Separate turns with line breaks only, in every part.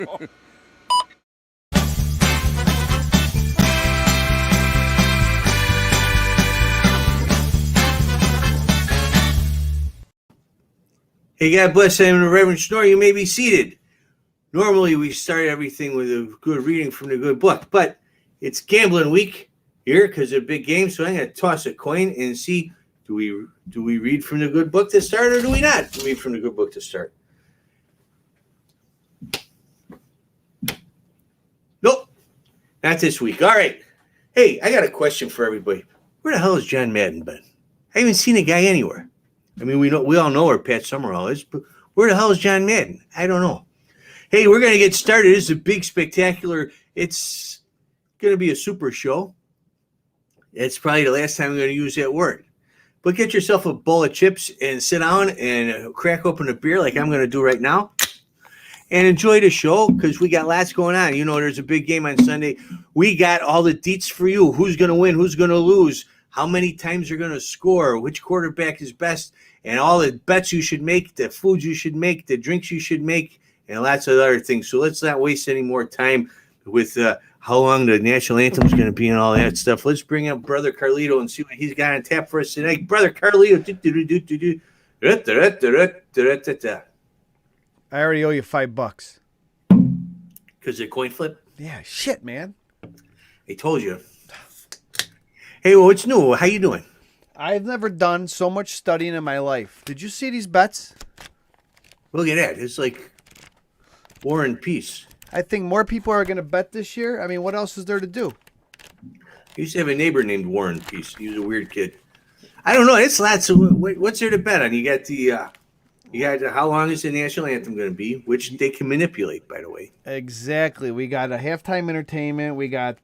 Hey, God bless. I'm Reverend Shnorr. You may be seated. Normally, we start everything with a good reading from the good book, but it's gambling week here because of a big game. So I'm going to toss a coin and see, do we read from the good book to start, or do we not read from the good book to start? Nope, not this week. All right. Hey, I got a question for everybody. Where the hell has John Madden been? I haven't seen a guy anywhere. I mean, we all know where Pat Summerall is, but where the hell is John Madden? I don't know. Hey, we're going to get started. This is a big, spectacular. It's going to be a super show. It's probably the last time I'm going to use that word. But get yourself a bowl of chips and sit down and crack open a beer like I'm going to do right now and enjoy the show because we got lots going on. You know, there's a big game on Sunday. We got all the deets for you. Who's going to win? Who's going to lose? How many times they're going to score, which quarterback is best, and all the bets you should make, the foods you should make, the drinks you should make, and lots of other things. So let's not waste any more time with how long the national anthem is going to be and all that stuff. Let's bring up Brother Carlito and see what he's got on tap for us tonight. Brother Carlito.
I already owe you $5.
Because of coin flip?
Yeah, shit, man.
I told you. Hey, well, what's new? How you doing?
I've never done so much studying in my life. Did you see these bets?
Look at that. It's like War and Peace.
I think more people are going to bet this year. I mean, what else is there to do?
I used to have a neighbor named War and Peace. He was a weird kid. I don't know. It's lots of. What's there to bet on? You got how long is the national anthem going to be, which they can manipulate, by the way.
Exactly. We got a halftime entertainment. We got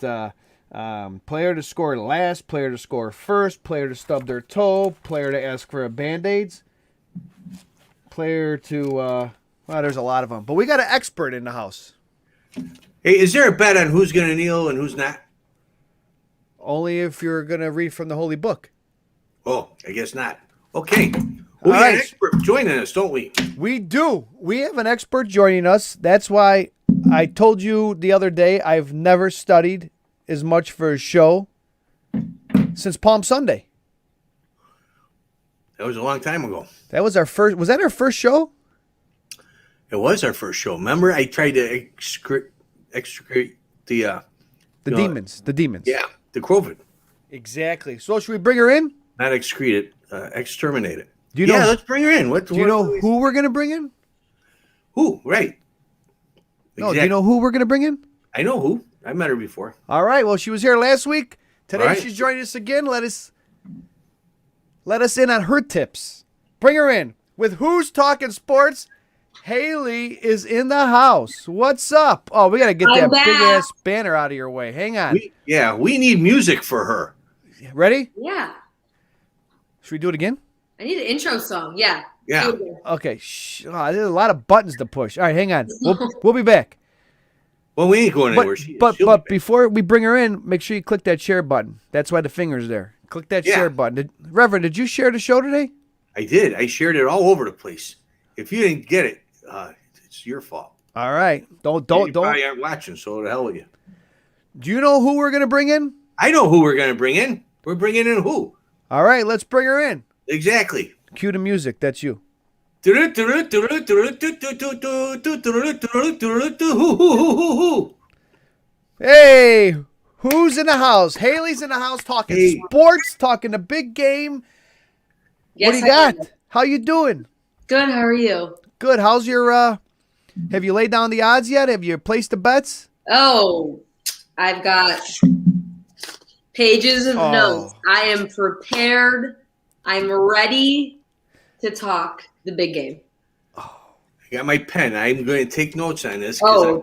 player to score last, player to score first, player to stub their toe, player to ask for a Band-Aids, player to, well, there's a lot of them. But we got an expert in the house.
Hey, is there a bet on who's going to kneel and who's not?
Only if you're going to read from the Holy Book.
Oh, I guess not. Okay. We got an expert joining us, don't we?
We do. We have an expert joining us. That's why I told you the other day I've never studied as much for a show since Palm Sunday.
That was a long time ago.
That was our first. Was that our first show?
It was our first show. Remember, I tried to extricate the
demons. The demons.
Yeah, the COVID.
Exactly. So should we bring her in?
Not excrete it, exterminate it.
Do you know?
Yeah, let's bring her in.
Do you know who we're gonna bring in?
Who? Right.
No. Do you know who we're gonna bring in?
I know who. I met her before.
All right. Well, she was here last week. Today
right.
She's joining us again. Let us in on her tips. Bring her in. With Who's Talking Sports, Hayley is in the house. What's up? Oh, we got to get that big-ass banner out of your way. Hang on.
We need music for her.
Ready?
Yeah.
Should we do it again?
I need an intro song. Yeah.
Yeah.
Okay. There's a lot of buttons to push. All right, hang on. We'll be back.
Well, we ain't going anywhere.
But before we bring her in, make sure you click that share button. That's why the finger's there. Click that share button. Reverend, did you share the show today?
I did. I shared it all over the place. If you didn't get it, it's your fault.
All right. Don't.
You probably aren't watching, so the hell with you.
Do you know who we're going to bring in?
I know who we're going to bring in. We're bringing in who?
All right, let's bring her in.
Exactly.
Cue the music. That's you. Hey, who's in the house? Hayley's in the house talking sports, talking the big game.
Yes,
what do you got? How you doing?
Good. How are you?
Good. How's your have you laid down the odds yet? Have you placed the bets?
Oh, I've got pages of notes. I am prepared. I'm ready to talk the big game.
I got my pen. I'm going to take notes on this.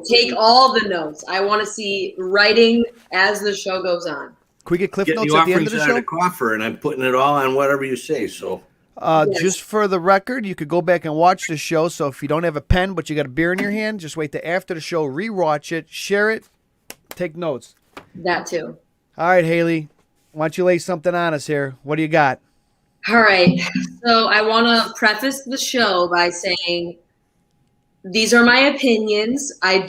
Take all the notes. I want to see writing as the show goes on.
Can we get cliff notes at the end of the show?
Out of the coffer, and I'm putting it all on whatever you say. So,
Yes.
Just for the record, you could go back and watch the show. So if you don't have a pen, but you got a beer in your hand, just wait till after the show, rewatch it, share it, take notes.
That too.
All right, Hayley, why don't you lay something on us here? What do you got?
All right. So I want to preface the show by saying these are my opinions. I'm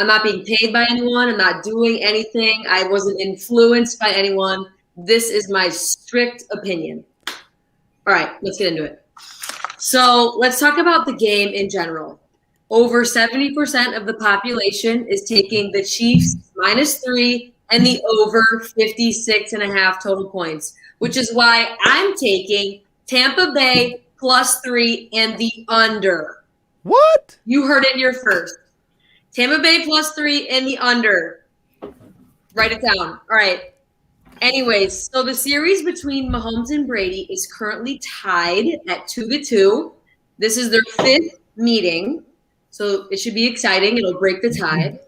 not being paid by anyone. I'm not doing anything. I wasn't influenced by anyone. This is my strict opinion. All right, let's get into it. So let's talk about the game in general. Over 70% of the population is taking the Chiefs -3 and the over 56.5 total points, which is why I'm taking Tampa Bay +3 and the under.
What?
You heard it here first. Tampa Bay +3 and the under. Write it down. All right. Anyways, so the series between Mahomes and Brady is currently tied at 2-2. This is their 5th meeting, so it should be exciting. It'll break the tie.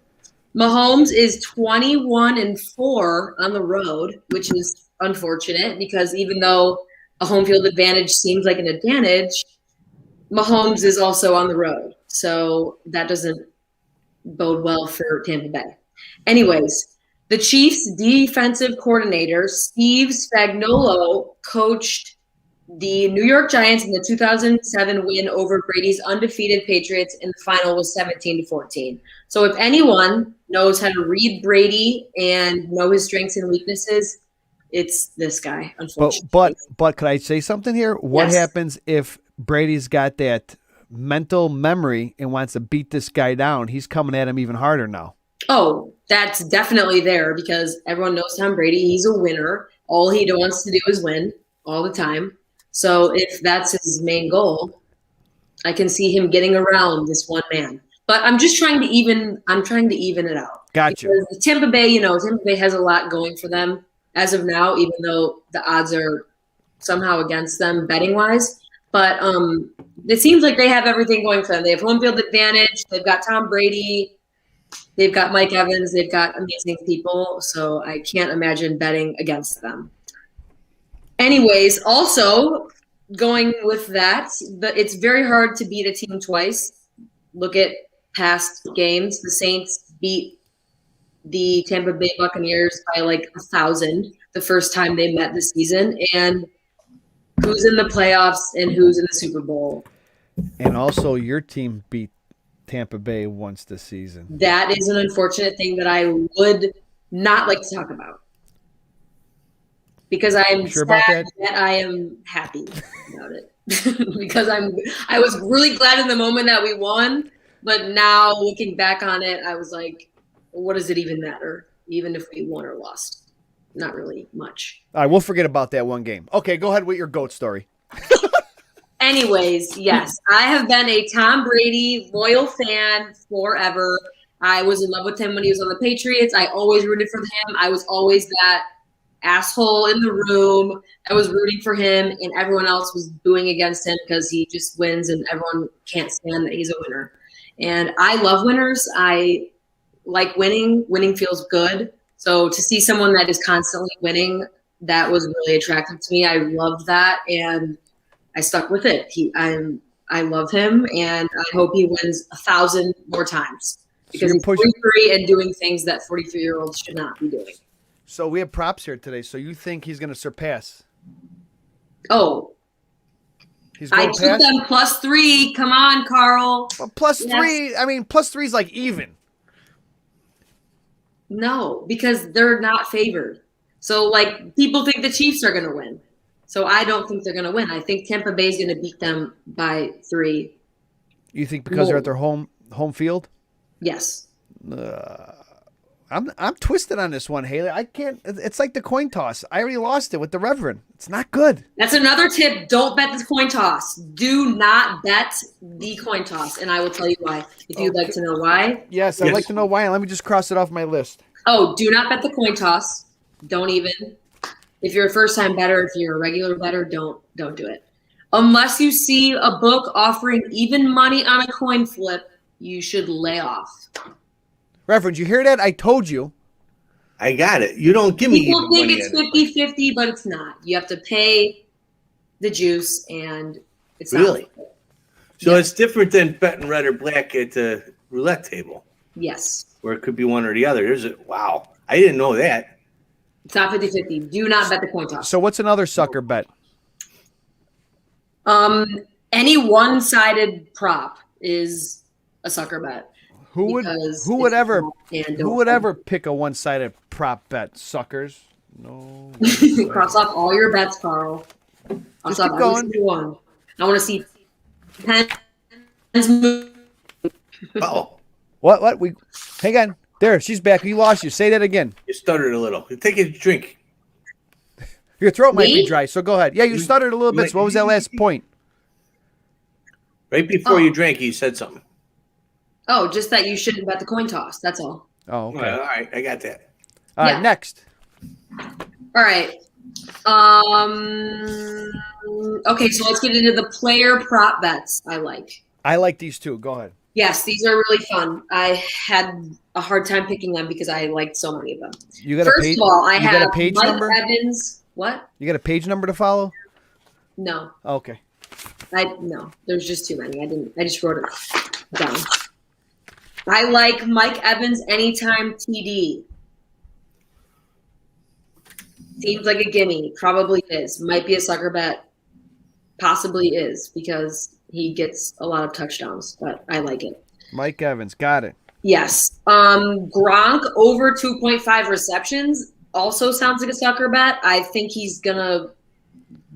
Mahomes is 21-4 on the road, which is unfortunate because even though a home field advantage seems like an advantage, Mahomes is also on the road. So that doesn't bode well for Tampa Bay. Anyways, the Chiefs' defensive coordinator, Steve Spagnuolo, coached the New York Giants in the 2007 win over Brady's undefeated Patriots, and the final was 17-14. So if anyone knows how to read Brady and know his strengths and weaknesses, it's this guy, unfortunately.
But could I say something here? What
Yes.
happens if Brady's got that mental memory and wants to beat this guy down? He's coming at him even harder now.
Oh, that's definitely there because everyone knows Tom Brady. He's a winner. All he wants to do is win all the time. So if that's his main goal, I can see him getting around this one man. But I'm just trying to even it out.
Gotcha.
Because Tampa Bay, Tampa Bay has a lot going for them as of now, even though the odds are somehow against them betting wise. But it seems like they have everything going for them. They have home field advantage. They've got Tom Brady. They've got Mike Evans. They've got amazing people. So I can't imagine betting against them. Anyways, also going with that, it's very hard to beat a team twice. Look at past games. The Saints beat the Tampa Bay Buccaneers by like 1,000 the first time they met this season. And who's in the playoffs and who's in the Super Bowl?
And also your team beat Tampa Bay once this season.
That is an unfortunate thing that I would not like to talk about. Because I'm
sure
sad
about
that I am happy about it. Because I was really glad in the moment that we won, but now looking back on it, I was like, what does it even matter? Even if we won or lost? Not really much.
All right, we'll forget about that one game. Okay, go ahead with your GOAT story.
Anyways, yes, I have been a Tom Brady loyal fan forever. I was in love with him when he was on the Patriots. I always rooted for him. I was always that asshole in the room. I was rooting for him, and everyone else was booing against him because he just wins, and everyone can't stand that he's a winner. And I love winners. I like winning. Winning feels good. So to see someone that is constantly winning, that was really attractive to me. I loved that, and I stuck with it. I love him, and I hope he wins 1,000 more times because he's 43 and doing things that 43-year-olds should not be doing.
So we have props here today. So you think he's going to surpass?
Oh,
he's
I
going
took them +3. Come on, Carl.
Well, +3. I mean, +3 is like even.
No, because they're not favored. So, like, people think the Chiefs are going to win. So I don't think they're going to win. I think Tampa Bay is going to beat them by 3.
You think because they're at their home field?
Yes.
I'm twisted on this one, Haley. I can't. It's like the coin toss. I already lost it with the Reverend. It's not good.
That's another tip. Don't bet the coin toss. Do not bet the coin toss, and I will tell you why. If you'd like to know why.
Yes, I'd like to know why. Let me just cross it off my list.
Oh, do not bet the coin toss. Don't even. If you're a first-time bettor, if you're a regular bettor, don't do it. Unless you see a book offering even money on a coin flip, you should lay off.
Reverend, you hear that? I told you.
I got it. You don't give me
People
even
think
money
it's 50-50, but it's not. You have to pay the juice, and it's
really?
not.
So it's different than betting red or black at the roulette table.
Yes.
Where it could be one or the other. Wow. I didn't know that.
It's not 50-50. Do not bet the coin toss.
So what's another sucker bet?
Any one-sided prop. is a sucker bet.
Who would ever pick a one-sided prop bet, suckers? No.
Cross off all your bets, Carl.
Just keep going.
One. I want to see Pens move.
Oh,
What? Hang on. There, she's back. We lost you. Say that again.
you stuttered a little. Take a drink.
Your throat might be
Me?
dry, so go ahead. Yeah, you stuttered a little bit. So what was that last point?
Right before you drank, you said something.
Oh, just that you shouldn't bet the coin toss. That's all.
Oh, okay.
All right, I got that.
All right,
Yeah.
next.
All right. Okay, so let's get into the player prop bets I like.
I like these two. Go ahead.
Yes, these are really fun. I had a hard time picking them because I liked so many of them.
You got
First
a page,
of all, I
you
have
got a page
Mike
number?
Evans. What?
You got a page number to follow?
No,
Okay.
no. There's just too many. I just wrote it down. I like Mike Evans anytime TD. Seems like a gimme. Probably is. Might be a sucker bet. Possibly is because he gets a lot of touchdowns, but I like it.
Mike Evans. Got it.
Yes. Gronk over 2.5 receptions also sounds like a sucker bet. I think he's going to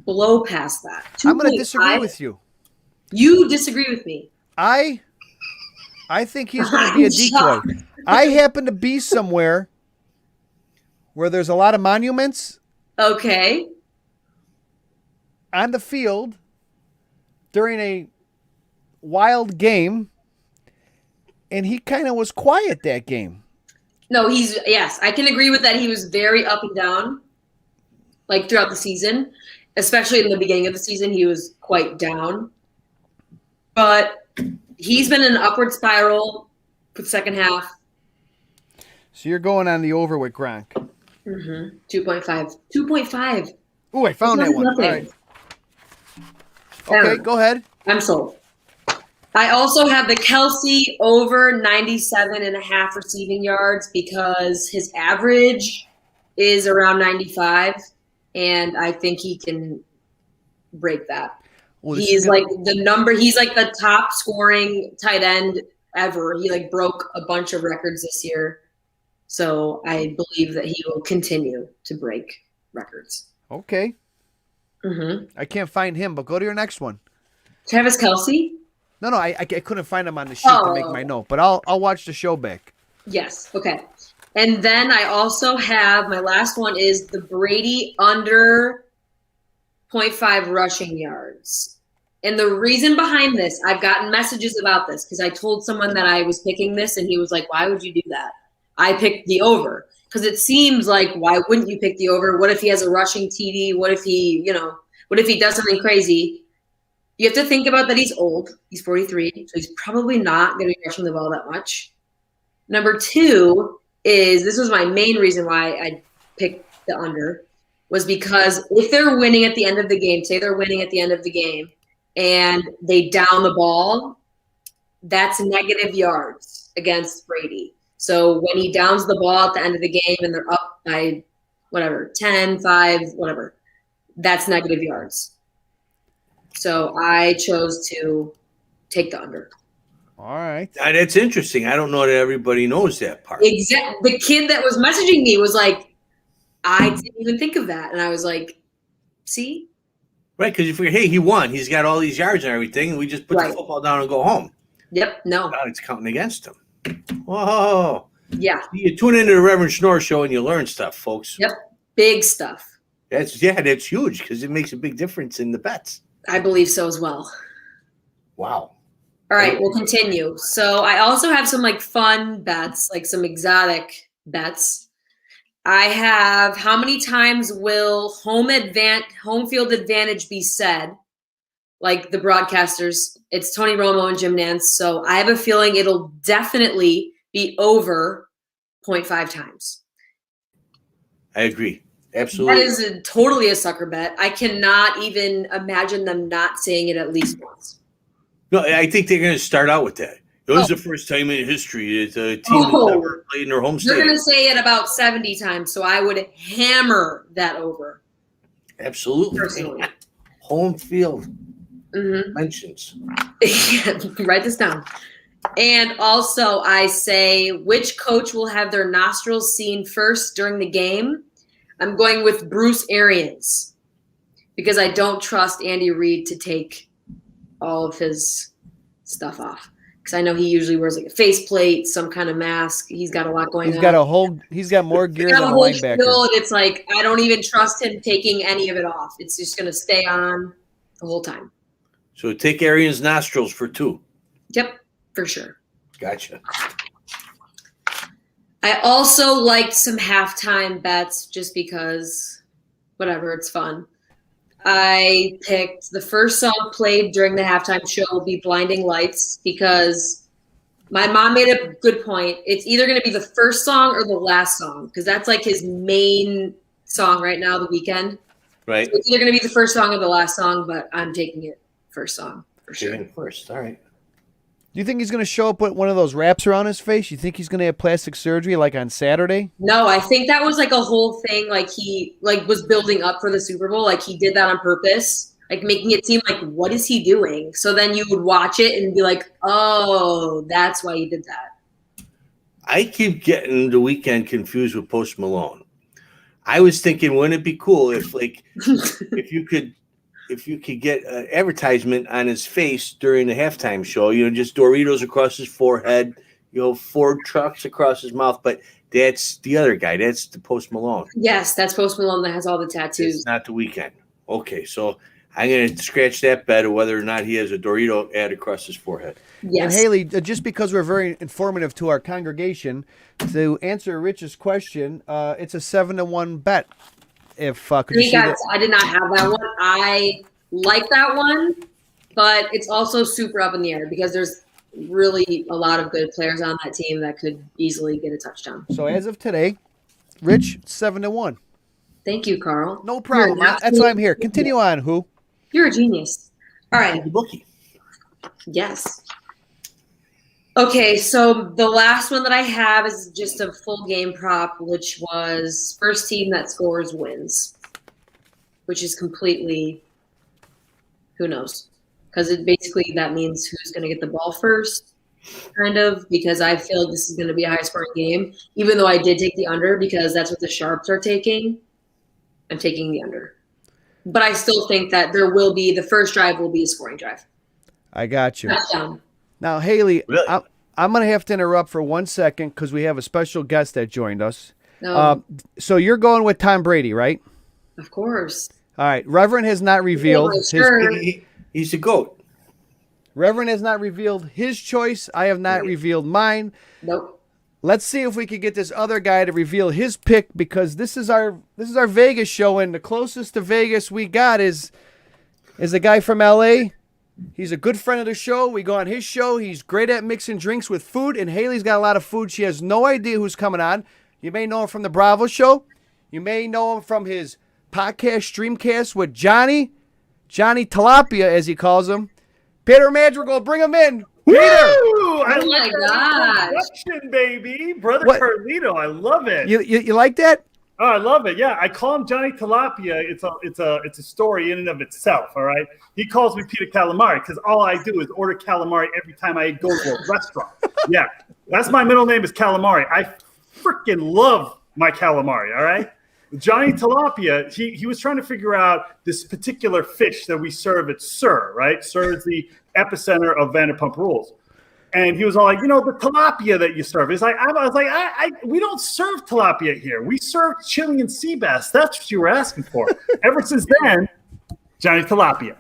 blow past that.
I'm going to disagree with you.
You disagree with me.
I think he's going to be a decoy. I happen to be somewhere where there's a lot of monuments
Okay.
on the field during a wild game, and he kind of was quiet that game.
No, yes, I can agree with that. He was very up and down, like throughout the season, especially in the beginning of the season. He was quite down, but he's been in an upward spiral for the second half.
So you're going on the over with Gronk.
2.5. 2.5.
Oh, I found that one. All right. Okay, go ahead.
I'm sold. I also have the Kelsey over 97.5 receiving yards because his average is around 95, and I think he can break that.
Well,
He's like the top scoring tight end ever. He like broke a bunch of records this year. So I believe that he will continue to break records.
Okay.
Mm-hmm.
I can't find him, but go to your next one.
Travis Kelsey?
No, I couldn't find him on the sheet to make my note, but I'll watch the show back.
Yes. Okay. And then I also have my last one is the Brady under 0.5 rushing yards. And the reason behind this, I've gotten messages about this because I told someone that I was picking this and he was like, why would you do that? I picked the over because it seems like, why wouldn't you pick the over? What if he has a rushing TD? What if he does something crazy? You have to think about that he's old. He's 43, so he's probably not going to be rushing the ball that much. Number two is, this was my main reason why I picked the under, was because if they're winning at the end of the game, say they're winning at the end of the game, and they down the ball, that's negative yards against Brady. So when he downs the ball at the end of the game and they're up by 10, 5, whatever, that's negative yards. So I chose to take the under.
All right.
That's interesting. I don't know that everybody knows that part.
Exactly. The kid that was messaging me was like, I didn't even think of that. And I was like, see?
Right, because you figure, hey, he won. He's got all these yards and everything, and we just put the football down and go home.
Yep. No.
Now it's counting against him. Whoa.
Yeah.
You tune into the Reverend Shnorr show and you learn stuff, folks.
Yep. Big stuff.
That's huge because it makes a big difference in the bets.
I believe so as well.
Wow.
All right, we'll continue. So I also have some like fun bets, like some exotic bets. I have, how many times will home field advantage be said? Like the broadcasters, it's Tony Romo and Jim Nantz. So I have a feeling it'll definitely be over 0.5 times.
I agree. Absolutely.
That is totally a sucker bet. I cannot even imagine them not saying it at least once.
No, I think they're going to start out with that. It was the first time in history that a team has ever played in their home
They're
stadium.
going to say it about 70 times, so I would hammer that over.
Absolutely.
Personally.
Home field. mentions.
Write this down. And also, I say, which coach will have their nostrils seen first during the game? I'm going with Bruce Arians because I don't trust Andy Reid to take all of his stuff off. Because I know he usually wears like a faceplate, some kind of mask. He's got a lot going on.
He's got more gear than a
whole
linebacker.
shield. It's like I don't even trust him taking any of it off. It's just going to stay on the whole time.
So take Arians' nostrils for 2.
Yep, for sure.
Gotcha.
I also liked some halftime bets just because, whatever, it's fun. I picked the first song played during the halftime show will be Blinding Lights because my mom made a good point. It's either going to be the first song or the last song because that's like his main song right now, The Weeknd.
Right.
So it's either going to be the first song or the last song, but I'm taking it first song for sure.
First, all right.
Do you think he's going to show up with one of those wraps around his face? You think he's going to have plastic surgery like on Saturday?
No, I think that was like a whole thing. Like he was building up for the Super Bowl. Like he did that on purpose, like making it seem like, what is he doing? So then you would watch it and be like, oh, that's why he did that.
I keep getting The Weeknd confused with Post Malone. I was thinking, wouldn't it be cool if if you could get an advertisement on his face during the halftime show, just Doritos across his forehead, Ford trucks across his mouth. But that's the other guy. That's the Post Malone.
Yes, that's Post Malone that has all the tattoos.
It's not The Weeknd. Okay, so I'm going to scratch that bet of whether or not he has a Dorito ad across his forehead.
Yes.
And Hayley, just because we're very informative to our congregation, to answer Rich's question, it's a 7-1 bet. If could you see that?
I did not have that one. I like that one, but it's also super up in the air because there's really a lot of good players on that team that could easily get a touchdown.
So as of today, Rich, 7-1.
Thank you, Carl.
No problem. That's why I'm here. Continue on, Who?
You're a genius. All right.
Bookie.
Yes. Okay, so the last one that I have is just a full game prop, which was first team that scores wins, which is completely, who knows? Because that means who's going to get the ball first, kind of, because I feel like this is going to be a high-scoring game, even though I did take the under because that's what the Sharps are taking. I'm taking the under. But I still think that the first drive will be a scoring drive.
I got you.
Touchdown.
Now, Hayley,
Really?
I'm going to have to interrupt for 1 second because we have a special guest that joined us.
No,
So you're going with Tom Brady, right?
of course.
All right. Reverend has not revealed
He's a GOAT.
Reverend has not revealed his choice. I have not revealed mine.
Nope.
Let's see if we can get this other guy to reveal his pick because this is our Vegas show, and the closest to Vegas we got is a guy from LA. He's a good friend of the show. We go on his show. He's great at mixing drinks with food, and Hayley's got a lot of food. She has no idea who's coming on. You may know him from the Bravo show. You may know him from his podcast, Streamcast, with Johnny Tilapia, as he calls him. Peter Madrigal, bring him in. Peter!
I
Oh my
love
gosh.
that introduction, baby. Brother
What?
Carlito, I love it.
You like that?
Oh, I love it. Yeah, I call him Johnny Tilapia. It's a story in and of itself. All right. He calls me Peter Calamari because all I do is order calamari every time I go to a restaurant. Yeah, that's my middle name is Calamari. I freaking love my calamari. All right. Johnny Tilapia, he was trying to figure out this particular fish that we serve at Sir, right? Sir is the epicenter of Vanderpump Rules. And he was all like, the tilapia that you serve. It's like, I was like, we don't serve tilapia here. We serve Chilean sea bass. That's what you were asking for. Ever since then, Johnny Tilapia.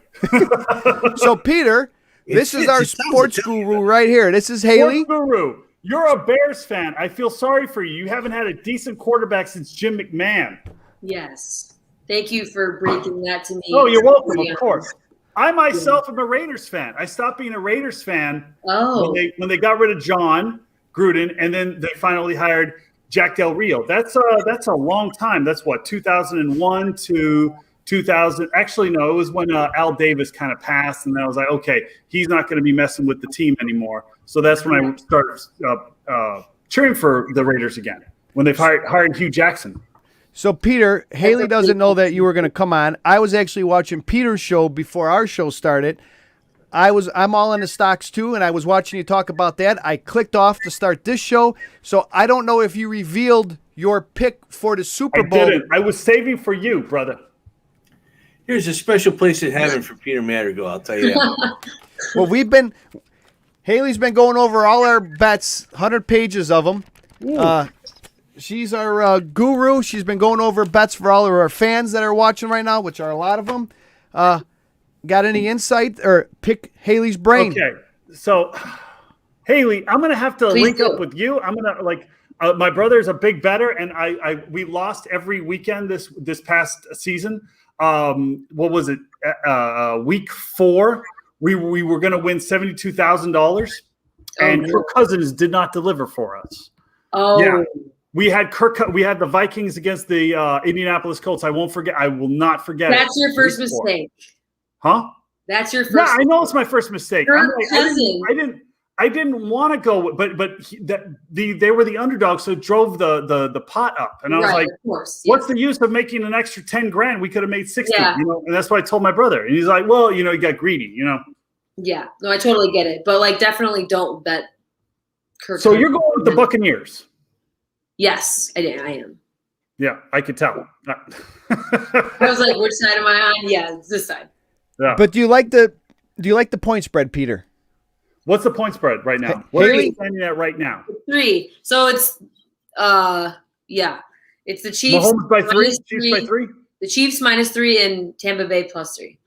So, Peter, this is our sports guru right here. This is Hayley.
Sports guru, you're a Bears fan. I feel sorry for you. You haven't had a decent quarterback since Jim McMahon.
Yes. Thank you for breaking that to me.
Oh, you're welcome, of course. I myself am a Raiders fan. I stopped being a Raiders fan when they got rid of John Gruden, and then they finally hired Jack Del Rio. That's a long time. That's what 2001 to 2000. Actually, no, it was when Al Davis kind of passed, and I was like, okay, he's not going to be messing with the team anymore. So that's when I started cheering for the Raiders again when they hired Hugh Jackson.
So, Peter, Hayley doesn't know that you were going to come on. I was actually watching Peter's show before our show started. I'm all into stocks too, and I was watching you talk about that. I clicked off to start this show, so I don't know if you revealed your pick for the Super Bowl.
I didn't. I was saving for you, brother.
Here's a special place in heaven for Peter Madrigal, I'll tell you that.
Well, Haley's been going over all our bets, 100 pages of them. She's our guru. She's been going over bets for all of our fans that are watching right now, which are a lot of them. Got any insight or pick Haley's brain?
Okay, so Hayley, I'm gonna have to
Please
link
do.
up with you. I'm gonna my brother's a big bettor, and we lost every weekend this past season. What was it? Week 4, we were gonna win $72,000, and Kirk Cousins did not deliver for us.
Oh,
Yeah. We had the Vikings against the Indianapolis Colts. I will not forget.
that's your first
Week 4.
mistake.
Huh?
That's your first.
Yeah, I know it's my first mistake.
Kirk
I'm like,
Cousins.
I didn't want to go, but they were the underdog, so it drove the pot up, and I was like,
of course.
"What's the use of making an extra $10,000? We could have made 60."
Yeah.
And that's what I told my brother, and he's like, "Well, you got greedy,
Yeah, no, I totally get it, but definitely don't bet Kirk.
So
Cousins.
you're going with the Buccaneers?
Yes, I am.
Yeah, I could tell.
I was like, which side am I on? Yeah, it's this side.
Yeah.
But do you like the point spread, Peter?
What's the point spread right now? What are
Haley?
you standing at right now?
3. So it's it's the Chiefs.
Mahomes by 3.
minus
Chiefs by 3.
The Chiefs -3 and Tampa Bay +3.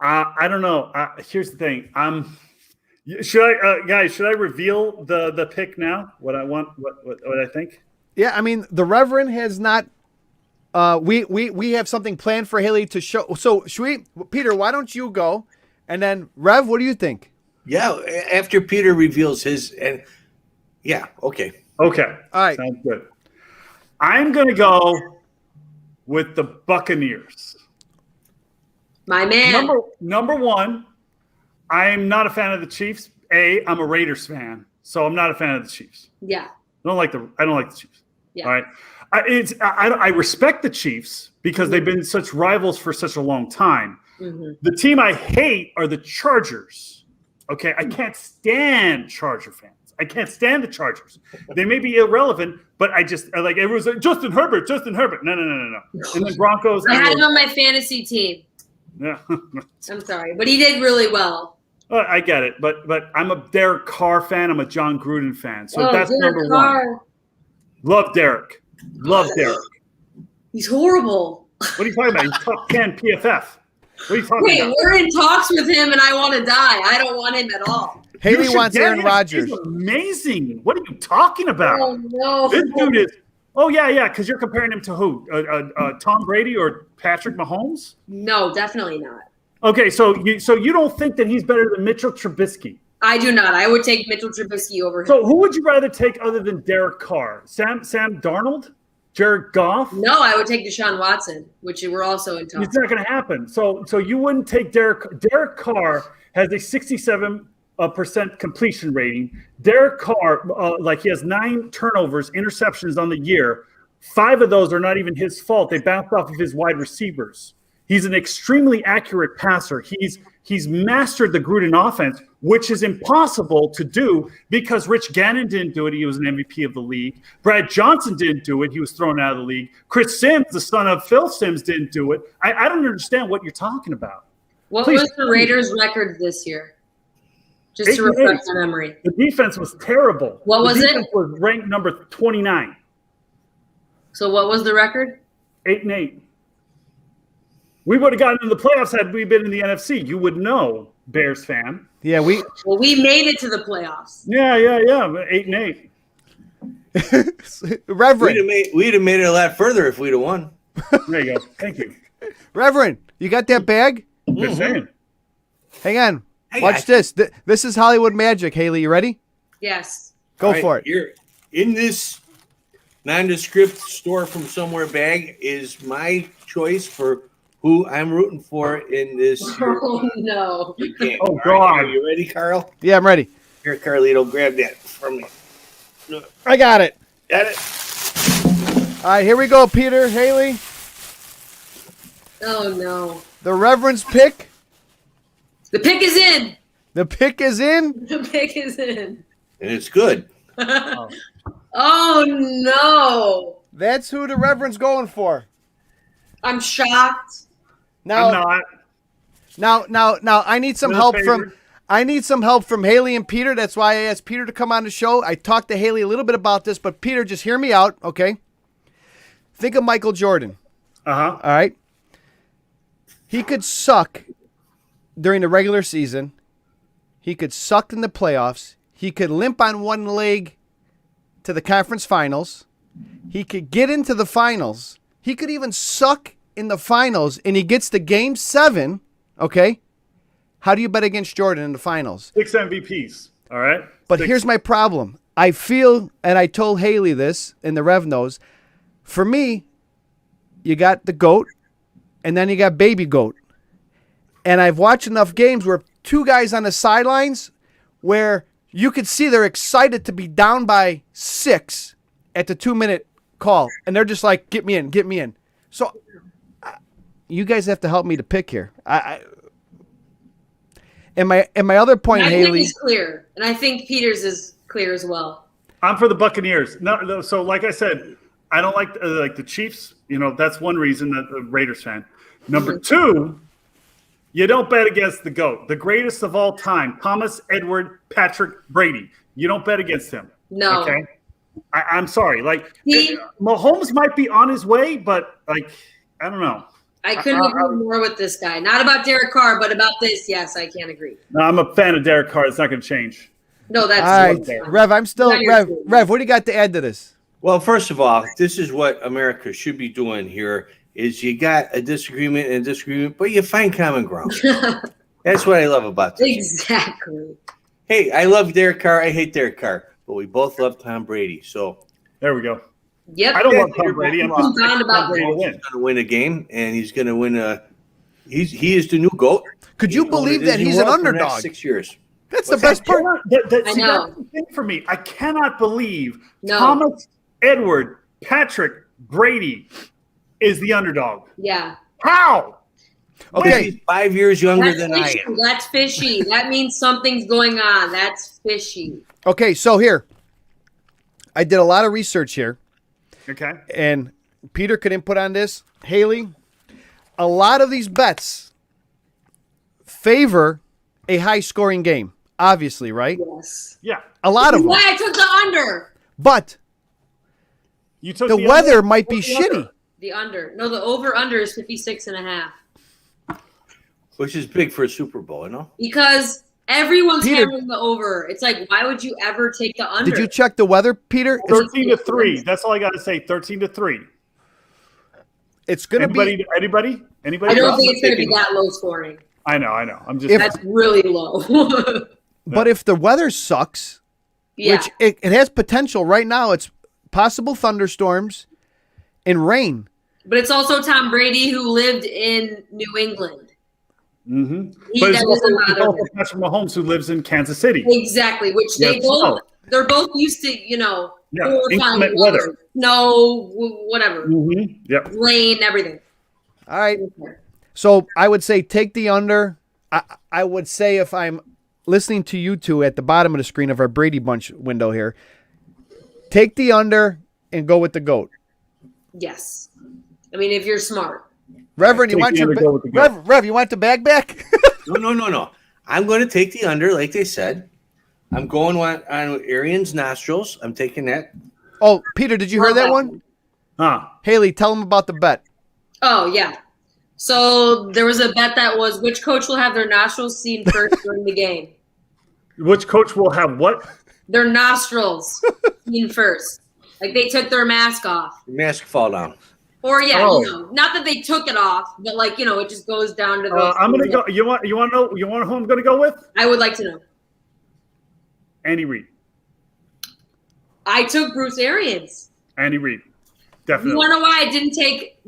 I don't know. Here's the thing. Should I reveal the pick now? What I want? What I think?
Yeah, I mean the Reverend has not. We have something planned for Haley to show. So should we, Peter? Why don't you go, and then Rev? What do you think?
Yeah, after Peter reveals his, and yeah, okay.
Okay.
All right.
Sounds good. I'm gonna go with the Buccaneers.
My man.
Number one, I'm not a fan of the Chiefs. I'm a Raiders fan, so I'm not a fan of the Chiefs.
Yeah.
I don't like the Chiefs.
Yeah.
All right. I respect the Chiefs because they've been such rivals for such a long time.
Mm-hmm.
The team I hate are the Chargers. Okay, I can't stand Charger fans. I can't stand the Chargers. They may be irrelevant, but everyone's like Justin Herbert. No. And then Broncos.
I had him on my fantasy team.
Yeah.
I'm sorry, but he did really well.
I get it, but I'm a Derek Carr fan. I'm a John Gruden fan. So that's
Derek
number
Carr.
1. Love Derek.
He's horrible.
What are you talking about? He's top 10 PFF. What are you talking
Wait,
about?
we're in talks with him, and I want to die. I don't want him at all.
Haley
You should
wants
get
Aaron
him.
Rodgers.
He's amazing. What are you talking about?
Oh no!
This dude is. Oh yeah, because you're comparing him to who? Tom Brady or Patrick Mahomes?
No, definitely not.
Okay, so you don't think that he's better than Mitchell Trubisky?
I do not. I would take Mitchell Trubisky over him.
So who would you rather take other than Derek Carr? Sam Darnold? Jared Goff?
No, I would take Deshaun Watson, which we're also in talks.
It's not going to happen. So you wouldn't take Derek Carr has a 67% completion rating. Derek Carr, he has 9 turnovers, interceptions on the year. 5 of those are not even his fault. They bounced off of his wide receivers. He's an extremely accurate passer. He's mastered the Gruden offense, which is impossible to do because Rich Gannon didn't do it. He was an MVP of the league. Brad Johnson didn't do it. He was thrown out of the league. Chris Sims, the son of Phil Sims, didn't do it. I don't understand what you're talking about.
What
Please
was the
tell me.
Raiders' record this year? Just to
8-8.
refresh my memory.
The defense was terrible.
What was
the
it?
defense was ranked number 29.
So what was the record?
8-8. We would have gotten into the playoffs had we been in the NFC. You would know, Bears fan.
Yeah,
Well, we made it to the playoffs.
Yeah. 8-8.
Reverend,
We'd have made it a lot further if we'd have won.
There you go. Thank you.
Reverend, you got that bag?
Just saying.
Hang on.
I
Watch
got
this. This is Hollywood magic. Haley, you ready?
Yes.
Go
All right,
for it.
You're in this nondescript store from somewhere bag is my choice for who I'm rooting for in this
Oh no!
game.
Oh,
All right,
God.
are you ready, Carl?
Yeah, I'm ready.
Here, Carlito, grab that from me.
I got it.
Got it?
All right, here we go, Peter, Haley.
Oh no!
The Reverend's pick
The pick is in.
The pick is in.
The pick is in.
And it's good.
Oh no!
That's who the Reverend's going for.
I'm shocked.
Now,
I'm not.
now, I need some
No
help
favor.
from. I need some help from Hayley and Peter. That's why I asked Peter to come on the show. I talked to Hayley a little bit about this, but Peter, just hear me out, okay? Think of Michael Jordan.
Uh-huh.
All right. He could suck during the regular season. He could suck in the playoffs. He could limp on one leg to the conference finals. He could get into the finals. He could even suck in the finals, and he gets to game 7, okay? How do you bet against Jordan in the finals?
6 MVPs. All right.
But
6.
here's my problem. I feel, and I told Hayley this, and the Rev knows, for me, you got the GOAT, and then you got baby GOAT. And I've watched enough games where two guys on the sidelines where you could see they're excited to be down by 6 at the 2-minute call. And they're just like, get me in, get me in. So you guys have to help me to pick here. And my other point,
I think
Hayley.
he's clear, and I think Peters is clear as well.
I'm for the Buccaneers. No, so like I said, I don't like the Chiefs. You know, that's one reason that the Raiders fan. Number 2, you don't bet against the GOAT, the greatest of all time, Thomas Edward Patrick Brady. You don't bet against him.
No.
Okay. I'm sorry. Like
He-
Mahomes might be on his way, but like I don't know.
I couldn't agree more with this guy. Not about Derek Carr, but about this, yes, I can't agree.
No, I'm a fan of Derek Carr. It's not going to change.
No, that's
All right, Rev, I'm still
Now you're
Rev.
cool.
Rev, what do you got to add to this?
Well, first of all, this is what America should be doing here is you got a disagreement and a disagreement, but you find common ground. That's what I love about this.
Exactly.
Hey, I love Derek Carr. I hate Derek Carr, but we both love Tom Brady. So
There we go.
Yep.
I don't love Tom Brady. I'm
I'm down about
Brady to
that.
win.
he's going to win a game, and he's going to win a. He is the new GOAT.
Could you
He's going to
believe that
Disney
he's an
World for the next
underdog?
6 years.
That's the
What's
best part.
I
See,
know.
that's the thing for me. I cannot believe
No.
Thomas Edward Patrick Brady is the underdog.
Yeah.
How?
Okay,
He's 5 years younger
That's
than I
fishy.
am.
That's fishy. That means something's going on. That's fishy.
okay. So here, I did a lot of research here,
Okay.
and Peter could input on this. Hayley, a lot of these bets favor a high-scoring game. Obviously, right?
Yes.
Yeah.
A lot of them.
Why I took the under.
But
You took
the
the
weather
under?
might be
What's the under?
shitty.
The under. No, the over-under is 56.5.
Which is big for a Super Bowl, you know?
Because everyone's
Peter-
hammering the over. It's like, why would you ever take the under?
Did you check the weather, Peter?
13-3. That's all I got to say. 13-3.
It's going to be.
Anybody?
I don't think it's going to be that low scoring.
I know. I'm just.
If-
That's really low.
But if the weather sucks,
Yeah.
which it has potential right now, it's possible thunderstorms and rain.
But it's also Tom Brady who lived in New England.
Mm-hmm.
He
But it's
doesn't
also,
bother him.
Patrick Mahomes who lives in Kansas City.
Exactly, which they
Yes,
both
no.
they're both used to,
Yeah,
horrifying
inclement weather.
snow, whatever,
Mm-hmm. Yep.
rain, everything.
All right. So I would say take the under. I would say if I'm listening to you two at the bottom of the screen of our Brady Bunch window here, take the under and go with the GOAT.
Yes, I mean if you're smart.
Reverend, you
Take
want
the
your
under, go with the GOAT.
Rev, you want the bag back?
No. I'm going to take the under, like they said. I'm going on Arian's nostrils. I'm taking that.
Oh, Peter, did you hear that one?
Huh.
Haley, tell him about the bet.
Oh yeah. So there was a bet that was which coach will have their nostrils seen first during the game.
Which coach will have what?
Their nostrils seen first, like they took their mask off.
Mask fall down.
Or yeah,
Oh.
not that they took it off, but like it just goes down to those.
I'm gonna go. You want to know? You want who I'm gonna go with?
I would like to know.
Andy Reid.
I took Bruce Arians.
Andy Reid.
You
Definitely.
want to know why I didn't take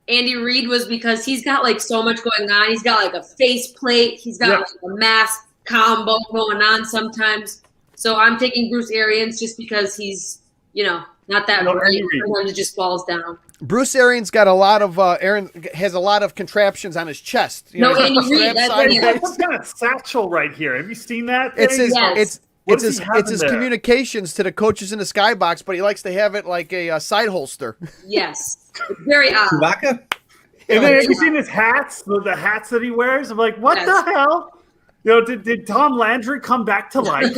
Andy Reid was because he's got like so much going on. He's got like a face plate. He's got
Yeah.
like a mask combo going on sometimes. So I'm taking Bruce Arians just because he's not that
No,
great.
Andy Reid.
Sometimes it just falls down.
Bruce Arians got a lot of Aaron has a lot of contraptions on his chest. You know,
No,
he's got
Andy
the
Reid,
strap
that's
Hey,
sideways.
he's got some kind of satchel right here. Have you seen that?
It's
thing?
his
Yes.
it's
What
it's
does
his
he have
it's
in
his
there?
communications to the coaches in the skybox, but he likes to have it like a side holster.
Yes. It's very odd.
Chewbacca?
And then have you seen his hats? The hats that he wears? I'm like, what
Yes.
the hell? You know, did Tom Landry come back to life?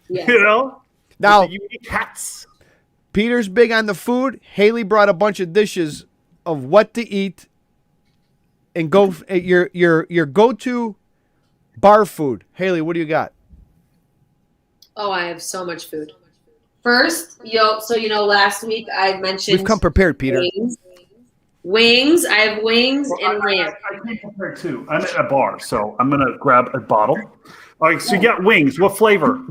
Yes.
You know,
Now,
with the unique hats.
Peter's big on the food. Haley brought a bunch of dishes of what to eat, and your go-to bar food. Haley, what do you got?
Oh, I have so much food. First, last week I mentioned
We've come prepared, Peter.
Wings. I have wings and
I
lamb.
came prepared too. I'm at a bar, so I'm gonna grab a bottle. All right, so you got wings. What flavor?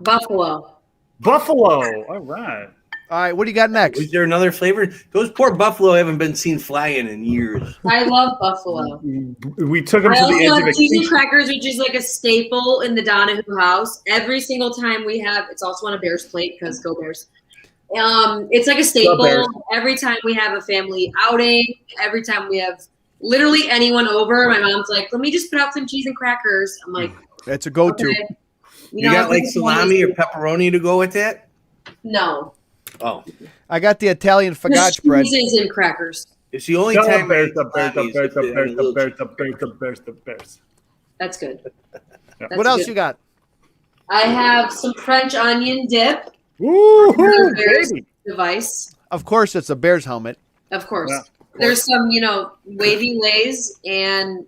Buffalo.
Buffalo. All right.
All right, what do you got next?
Is there another flavor? Those poor buffalo haven't been seen flying in years.
I love buffalo.
We took them
I
to the
also
edge of
have cheese and
extinction.
crackers, which is like a staple in the Donohoo house. Every single time we have, it's also on a Bears plate because go Bears. It's like a
Bears.
staple. Every time we have a family outing, every time we have literally anyone over, my mom's like, "Let me just put out some cheese and crackers." I'm like,
That's a go-to.
okay.
You got like salami or pepperoni to go with that?
No.
Oh,
I got the Italian focaccia bread.
Cheeses and crackers.
it's the only
The
time.
Bears,
I
the
eat
Bears, the
salami is
Bears,
if
the
they're on a
Bears, the
little
Bears, the Bears, the Bears, the Bears.
That's good. That's
What else
good.
you got?
I have some French onion dip.
Woo,
Another Bears
baby.
device.
Of course, it's a Bears helmet.
Of course.
Yeah, of
There's some, wavy lays and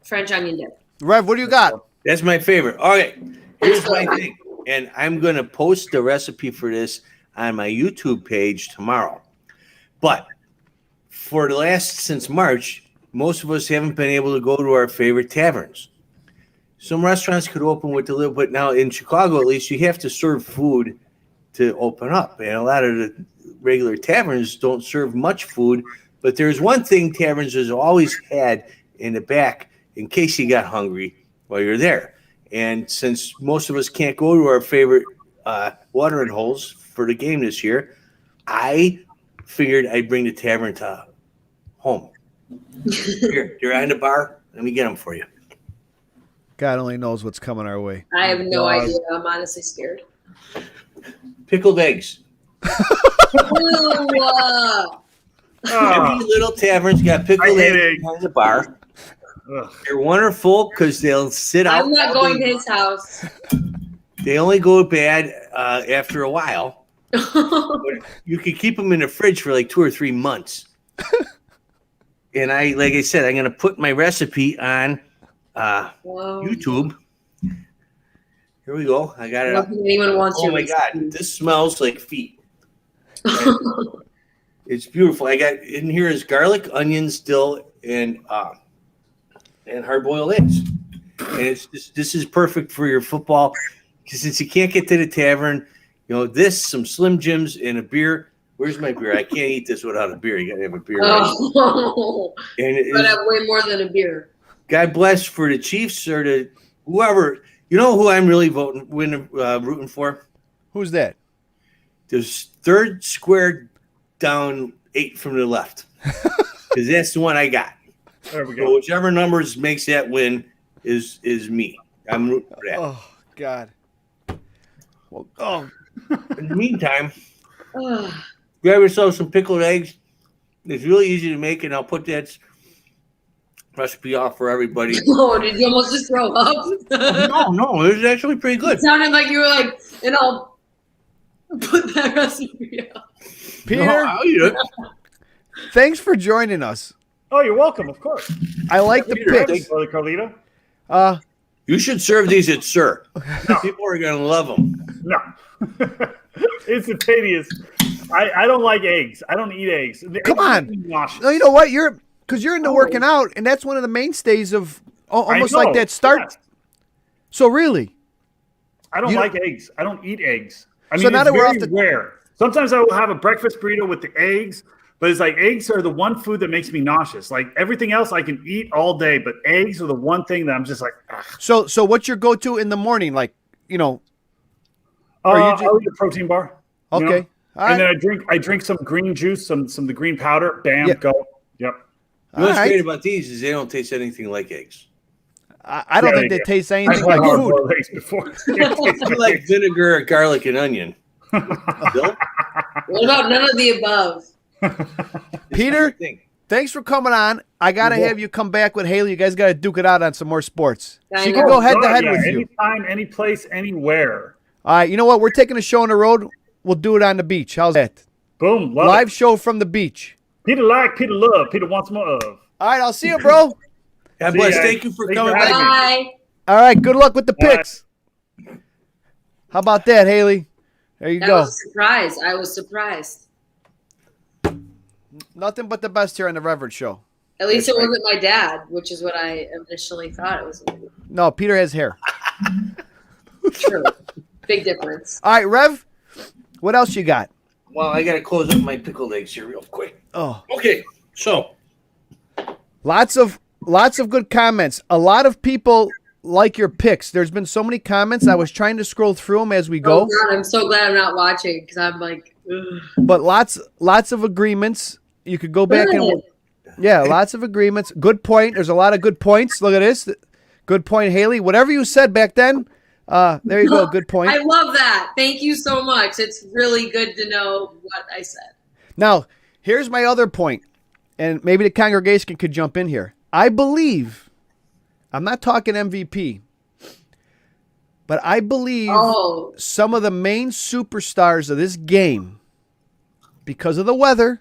French onion dip.
Rev, what do you got?
That's my favorite. All right, here's my thing, and I'm gonna post the recipe for this on my YouTube page tomorrow. But for since March, most of us haven't been able to go to our favorite taverns. Some restaurants could open with a little, but now in Chicago, at least, you have to serve food to open up, and a lot of the regular taverns don't serve much food. But there's one thing taverns has always had in the back in case you got hungry while you're there. And since most of us can't go to our favorite watering holes for the game this year, I figured I'd bring the tavern to home. Here, you're on the bar. Let me get them for you.
God only knows what's coming our way.
I have no
God.
idea. I'm honestly scared.
Pickled eggs.
Ooh,
Ah,
Every little tavern's got
I
pickled
hate
eggs
eggs.
behind the bar.
ugh.
They're wonderful because they'll sit out.
I'm not
all
going to
day.
his house.
They only go bad after a while. But you could keep them in the fridge for like 2 or 3 months. And like I said, I'm going to put my recipe on
Whoa.
YouTube. Here we go. I got
I
it
don't
up.
think anyone wants
Oh
your
my God.
recipe.
This smells like feet. It's beautiful. I got in here is garlic, onions, dill, and hard-boiled eggs. And this is perfect for your football because since you can't get to the tavern, some Slim Jims and a beer. Where's my beer? I can't eat this without a beer. You gotta have a beer. Right?
Oh,
And
but I have way more than a beer.
God bless for the Chiefs or the whoever. You know who I'm really rooting for?
Who's that?
The third square down 8 from the left, because that's the one I got.
There we
So
go.
whichever numbers makes that win is me. I'm rooting for that.
Oh God. Well,
In the meantime,
Ugh.
grab yourself some pickled eggs. It's really easy to make, and I'll put that recipe off for everybody.
Oh, did you almost just throw up?
No, it's actually pretty good.
It sounded like you were like, put that recipe out.
Peter,
No, I'll eat it.
thanks for joining us.
Oh, you're welcome. Of course.
I like the
Peter,
picks.
Brother Carlito.
You should serve these at Sir. People are going to love them.
No. Instantaneous. I don't like eggs. I don't eat eggs. The
Come
eggs
on.
make me nauseous.
No, you know what? You're into working out, and that's one of the mainstays of almost
I
like
know,
that start.
yes.
So really,
I don't
You-
like eggs. I don't eat eggs. I
So
mean,
now
it's
that we're
very
off the-
rare. Sometimes I will have a breakfast burrito with the eggs, but it's like eggs are the one food that makes me nauseous. Like everything else I can eat all day, but eggs are the one thing that I'm just like, ugh.
so what's your go-to in the morning? Like, Are you
I'll eat a protein bar. you know?
okay, All
And
right.
then I drink some green juice, some of the green powder. Bam,
Yeah.
go. Yep.
What's
All right.
great about these is they don't taste anything like eggs.
I don't
Yeah,
think
there
they
you
taste
I've
anything
had
like food.
hard-boiled eggs before.
I like vinegar, garlic, and onion. Bill?
What about none of the above?
Peter,
Thing.
thanks for coming on. I got to
You're
have you come back with Hayley. You guys got to duke it out on some more sports.
I
She
know.
can go head to
God,
head
yeah,
with you.
anytime, any place, anywhere.
All right. You know what? We're taking a show on the road. We'll do it on the beach. How's that?
Boom. Love
Live
it.
show from the beach.
Peter like, Peter love, Peter wants more of.
All right. I'll see you, bro.
God
See
bless.
ya.
Thank you for
Thanks
coming
for
back.
having me.
Bye.
All right. Good luck with the
Bye.
picks. How about that, Hayley? There you
That
go.
was a surprise. I was surprised.
Nothing but the best here on the Reverend Show.
At least
That's
it
right.
wasn't my dad, which is what I initially thought it was.
No, Peter has hair.
True. Big difference.
All right, Rev. What else you got?
Well, I got to close up my pickled eggs here real quick.
Oh,
Okay, so
lots of good comments. A lot of people like your picks. There's been so many comments. I was trying to scroll through them as we
Oh
go,
God, I'm so glad I'm not watching because I'm like, ugh.
but lots of agreements. You could go back and
Good.
yeah, lots of agreements. Good point. There's a lot of good points. Look at this. Good point, Hayley. Whatever you said back then, there you go. Good point.
I love that. Thank you so much. It's really good to know what I said.
Now, here's my other point, and maybe the congregation could jump in here. I believe, I'm not talking MVP, but I believe
Oh,
some of the main superstars of this game, because of the weather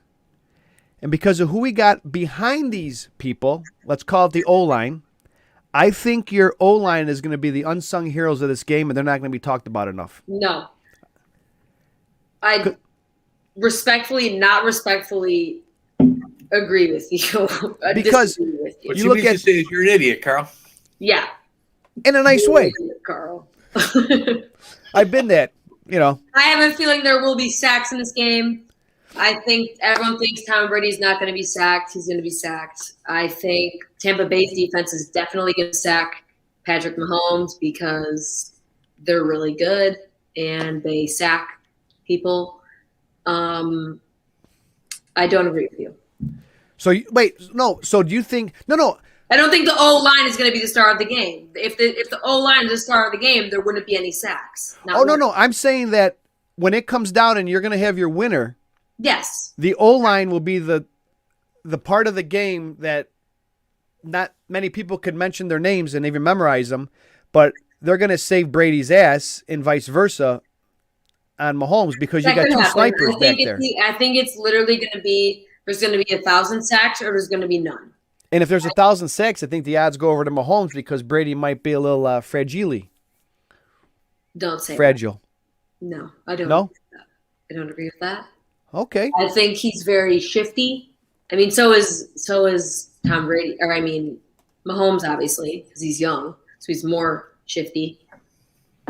and because of who we got behind these people, let's call it the O-line, I think your O-line is going to be the unsung heroes of this game, and they're not going to be talked about enough.
no. I respectfully, not respectfully agree with you. I
Because-
disagree with you.
what
You
you
look
mean
at-
to say is you're an idiot, Carl.
Yeah.
In a nice way.
Carl.
I've been that, you know.
I have a feeling there will be sacks in this game. I think everyone thinks Tom Brady's not going to be sacked. He's going to be sacked. I think Tampa Bay's defense is definitely going to sack Patrick Mahomes because they're really good and they sack people. I don't agree with you.
So, so do you think – no.
I don't think the O-line is going to be the star of the game. If the O-line is the star of the game, there wouldn't be any sacks. Not
Oh,
one.
no. I'm saying that when it comes down and you're going to have your winner,
Yes.
the O-line will be the part of the game that not many people could mention their names and even memorize them, but they're going to save Brady's ass and vice versa on Mahomes because you
That
got
could
two
happen.
snipers
I
back
think
there.
I think it's literally going to be there's going to be 1,000 sacks or there's going to be none.
And if there's 1,000 sacks, I think the odds go over to Mahomes because Brady might be a little fragile.
Don't say
Fragile.
that. No, I don't.
No?
I don't agree with that.
Okay.
I think he's very shifty. I mean, so is Tom Brady, or I mean, Mahomes obviously because he's young, so he's more shifty.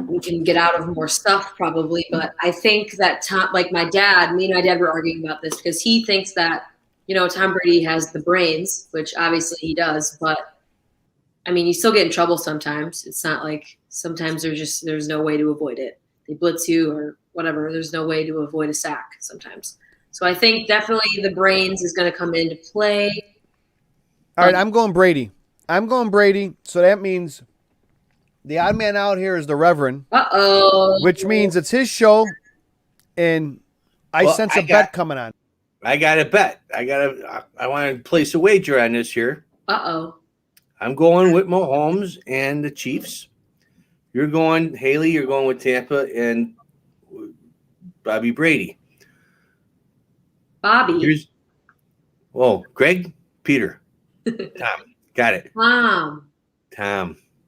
We can get out of more stuff probably, but I think that Tom, like me and my dad were arguing about this because he thinks that Tom Brady has the brains, which obviously he does, but I mean, you still get in trouble sometimes. It's not like sometimes there's no way to avoid it. They blitz you or whatever. There's no way to avoid a sack sometimes. So I think definitely the brains is going to come into play.
All right, I'm going Brady. So that means the odd man out here is the Reverend,
Uh-oh.
which means it's his show, and I
Well,
sense
I
a bet coming on.
I got a bet. I want to place a wager on this here.
Uh-oh.
I'm going with Mahomes and the Chiefs. You're going, Hayley, you're going with Tampa and Bobby Brady.
Bobby.
Greg, Peter, Tom. Got it.
Tom.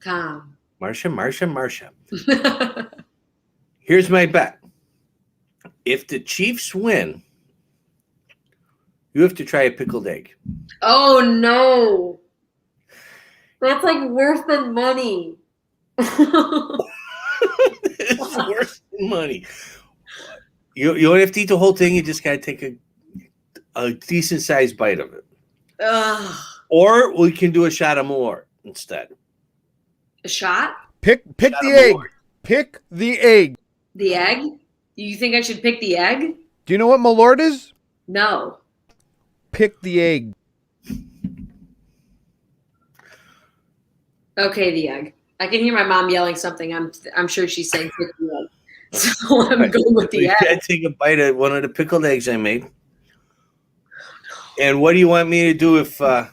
Tom. Marsha. Here's my bet. If the Chiefs win, you have to try a pickled egg.
Oh, no. That's like worse than money.
It's worse than money. You don't have to eat the whole thing. You just got to take a decent sized bite of it.
Ugh.
Or we can do a shot of more instead.
A shot?
Pick
Shot
the
of
egg.
more.
Pick the egg.
The egg? You think I should pick the egg?
Do you know what Malort is?
No.
Pick the egg.
Okay, the egg. I can hear my mom yelling something. I'm sure she's saying pick the egg. So I'm going with the
You
egg.
can't take a bite of one of the pickled eggs I made. And what do you want me to do if
My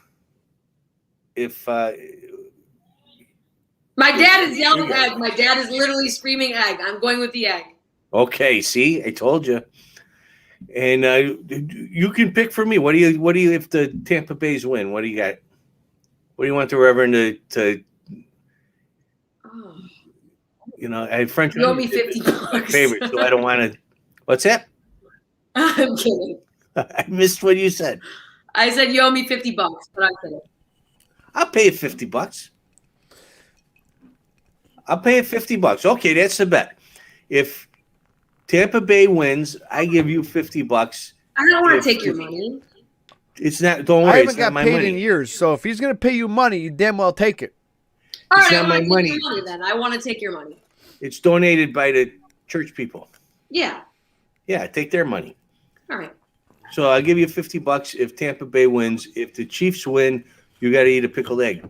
dad is yelling egg. My dad is literally screaming egg. I'm going with the egg.
okay, see, I told you. And you can pick for me. What do you if the Tampa Bays win? What do you got? What do you want the Reverend to
Oh.
I had French.
You owe me $50.
Favorite, so I don't want to. What's that?
I'm kidding.
I missed what you said.
I said you owe me $50, but I'm kidding.
I'll pay you $50. I'll pay you $50. Okay, that's the bet. If Tampa Bay wins, I give you $50.
I don't want to take your money.
It's not. Don't worry.
I haven't
It's not
got
my
paid
money.
in years, so if he's going to pay you money, you damn well take it.
All
It's
right,
not
I
my
want to
money.
take your money then. I want to take your money.
It's donated by the church people.
Yeah.
Yeah, take their money.
All right.
So I'll give you $50 if Tampa Bay wins. If the Chiefs win, you got to eat a pickled egg.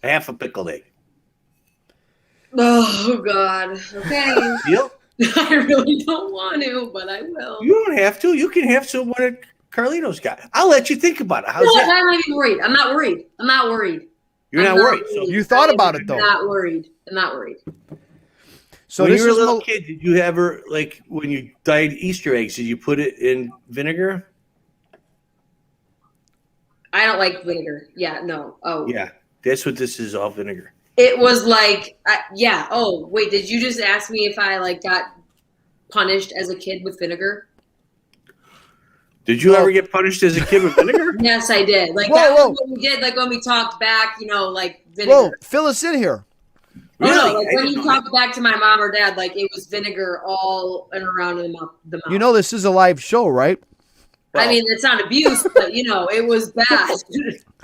Half a pickled egg.
Oh, God. Okay.
Deal?
I really don't want to, but I will.
You don't have to. You can have some one of Carlito's got. I'll let you think about it. How's
No,
that?
I'm not even worried. I'm not worried. I'm not worried.
You're
I'm
not worried. So
You thought about it, though.
I'm not worried. I'm not worried.
So
when
this
you were a
is
little kid, did you ever, like, when you dyed Easter eggs, did you put it in vinegar?
I don't like vinegar. Yeah, no. Oh.
Yeah, that's what this is, all vinegar.
It was like, yeah. Oh, wait. Did you just ask me if I like got punished as a kid with vinegar?
Did you ever get punished as a kid with vinegar?
Yes, I did. Like
Whoa,
that
whoa.
was what we did. Like when we talked back, like vinegar.
Whoa, fill us in here.
Really?
Oh, no, like
I
when
didn't
you
know
talked back to my mom or dad, like it was vinegar all and around in the mouth.
You know this is a live show, right?
I mean, it's not abuse, but it was bad.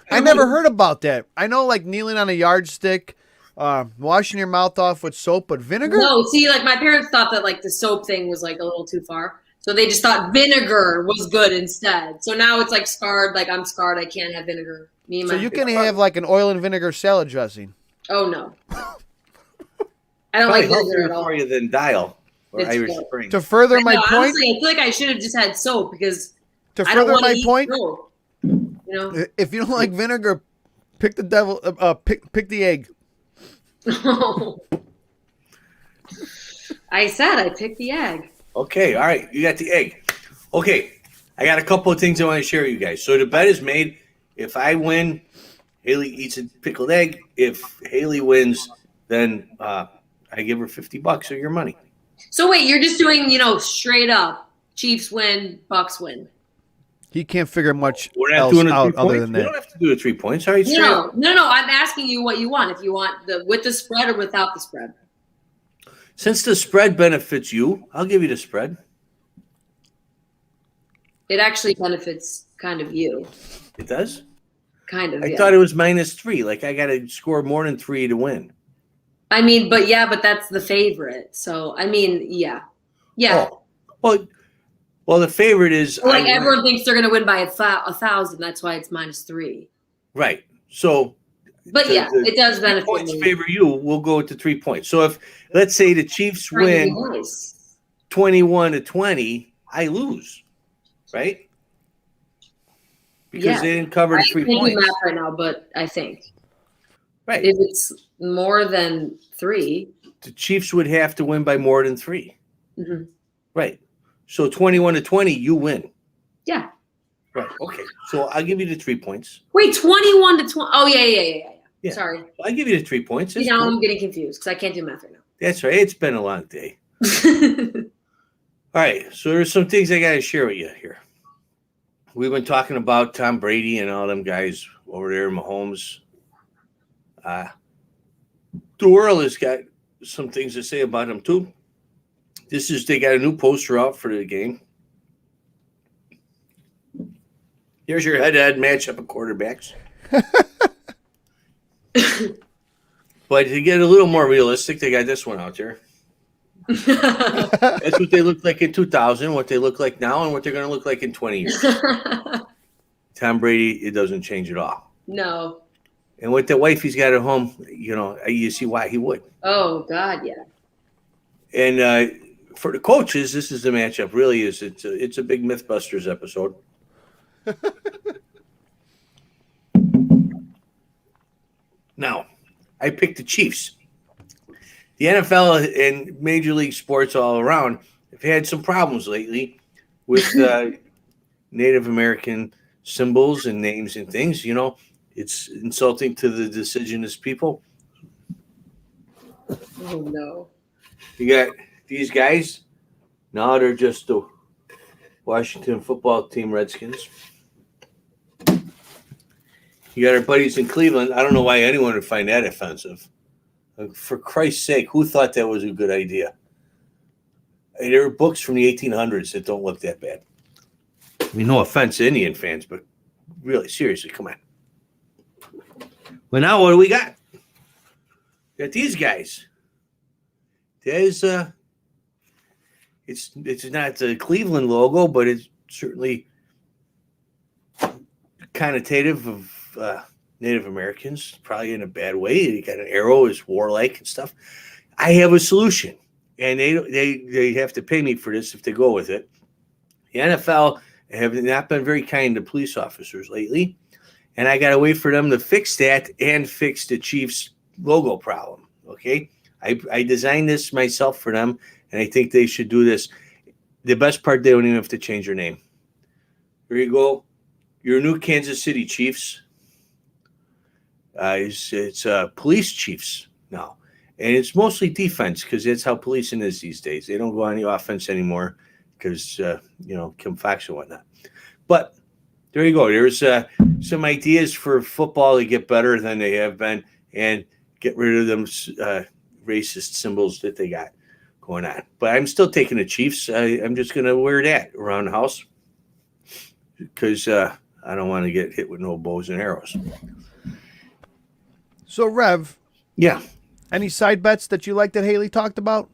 I never heard about that. I know, like kneeling on a yardstick, washing your mouth off with soap, but vinegar?
No, see, like my parents thought that like the soap thing was like a little too far. So they just thought vinegar was good instead. So now it's like scarred, like I'm scarred, I can't have vinegar. Me and
So
my
you can have like an oil and vinegar salad dressing.
Oh no. I don't
Probably
like vinegar
healthier
at all.
for you than Dial or
It's
Irish
good.
Spring.
To further my
No,
point,
honestly, I feel like I should have just had soap because
to
I don't
further
want to
my
eat
point,
soap.
if you don't like vinegar, pick the devil. Pick the egg.
I said I picked the egg.
Okay, all right, you got the egg. Okay, I got a couple of things I want to share with you guys. So the bet is made. If I win, Hayley eats a pickled egg. If Hayley wins, then I give her $50 of your money.
So wait, you're just doing, straight up. Chiefs win, Bucks win.
He can't figure much
We're not
else
doing the 3
out
points.
other than
We
that.
don't have to do the 3 points. All right, straight
No,
up.
no. I'm asking you what you want. If you want with the spread or without the spread.
Since the spread benefits you, I'll give you the spread.
It actually benefits kind of you.
It does?
Kind of.
I
Yeah.
thought it was -3. Like I got to score more than 3 to win.
I mean, but that's the favorite. So I mean, yeah.
Oh, well, the favorite is
Like
I win.
everyone thinks they're going to win by 1,000. That's why it's -3.
Right. So,
But yeah, it does benefit
points
me.
favor you. We'll go with the 3 points. So if let's say the Chiefs
Trying to be
win
nice.
21-20, I lose, right? Because
Yeah.
they didn't cover
I
the 3
can't do
points.
math right now, but I think
Right.
if it's more than 3,
The Chiefs would have to win by more than 3.
mhm.
Right. So 21-20, you win.
Yeah.
Right. Okay. So I'll give you the 3 points.
Wait, 21-20. Oh yeah.
Yeah.
Sorry.
I'll give you the 3 points. It's
Now
cool.
I'm getting confused because I can't do math right
That's right. It's been a long day.
now.
All right. So there's some things I got to share with you here. We've been talking about Tom Brady and all them guys over there, Mahomes. The world has got some things to say about him too. They got a new poster out for the game. Here's your head-to-head matchup of quarterbacks. But to get a little more realistic, they got this one out there. That's what they looked like in 2000, what they look like now, and what they're going to look like in 20 years. Tom Brady, it doesn't change at all.
No.
And with the wife he's got at home, you see why he would.
Oh, God, yeah.
And for the coaches, this is the matchup. Really, it's a big MythBusters episode. Now, I picked the Chiefs. The NFL and Major League sports all around have had some problems lately with Native American symbols and names and things. It's insulting to the indigenous people.
Oh, no.
You got these guys. Now they're just the Washington football team Redskins. You got our buddies in Cleveland. I don't know why anyone would find that offensive. For Christ's sake, who thought that was a good idea? There are books from the 1800s that don't look that bad. I mean, no offense to Indian fans, but really, seriously, come on. Well, now what do we got? We got these guys. There's it's not the Cleveland logo, but it's certainly connotative of Native Americans, probably in a bad way. You got an arrow, is warlike and stuff. I have a solution, and they have to pay me for this if they go with it. The NFL have not been very kind to police officers lately, and I got to wait for them to fix that and fix the Chiefs logo problem. Okay, I designed this myself for them, and I think they should do this. The best part, they don't even have to change their name. Here you go. Your new Kansas City Chiefs. It's police chiefs now, and it's mostly defense because that's how policing is these days. They don't go on the offense anymore because Kim Fox and whatnot. But there you go. There's some ideas for football to get better than they have been and get rid of them racist symbols that they got going on. But I'm still taking the Chiefs. I'm just going to wear that around the house because I don't want to get hit with no bows and arrows.
So, Rev.
Yeah.
Any side bets that you like that Hayley talked about?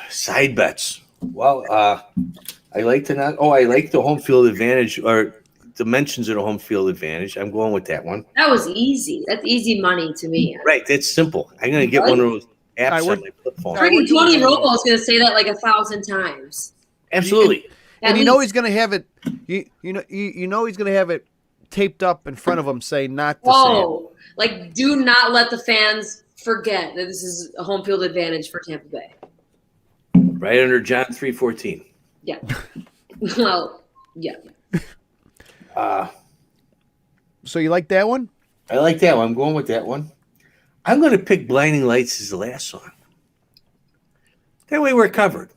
Side bets. Well, I like the home field advantage or dimensions of the home field advantage. I'm going with that one.
That was easy. That's easy money to me.
Right. That's simple. I'm going to get one of those apps on my flip phone.
Freaking Tony Romo is going to say that like 1,000 times.
Absolutely.
And you know he's going to have it. You know he's going to have it taped up in front of him, saying not to say it.
Like, do not let the fans forget that this is a home field advantage for Tampa Bay.
Right under John 3:14.
Yeah. Well, yeah.
So you like that one?
I like that one. I'm going with that one. I'm going to pick Blinding Lights as the last song. That way we're covered.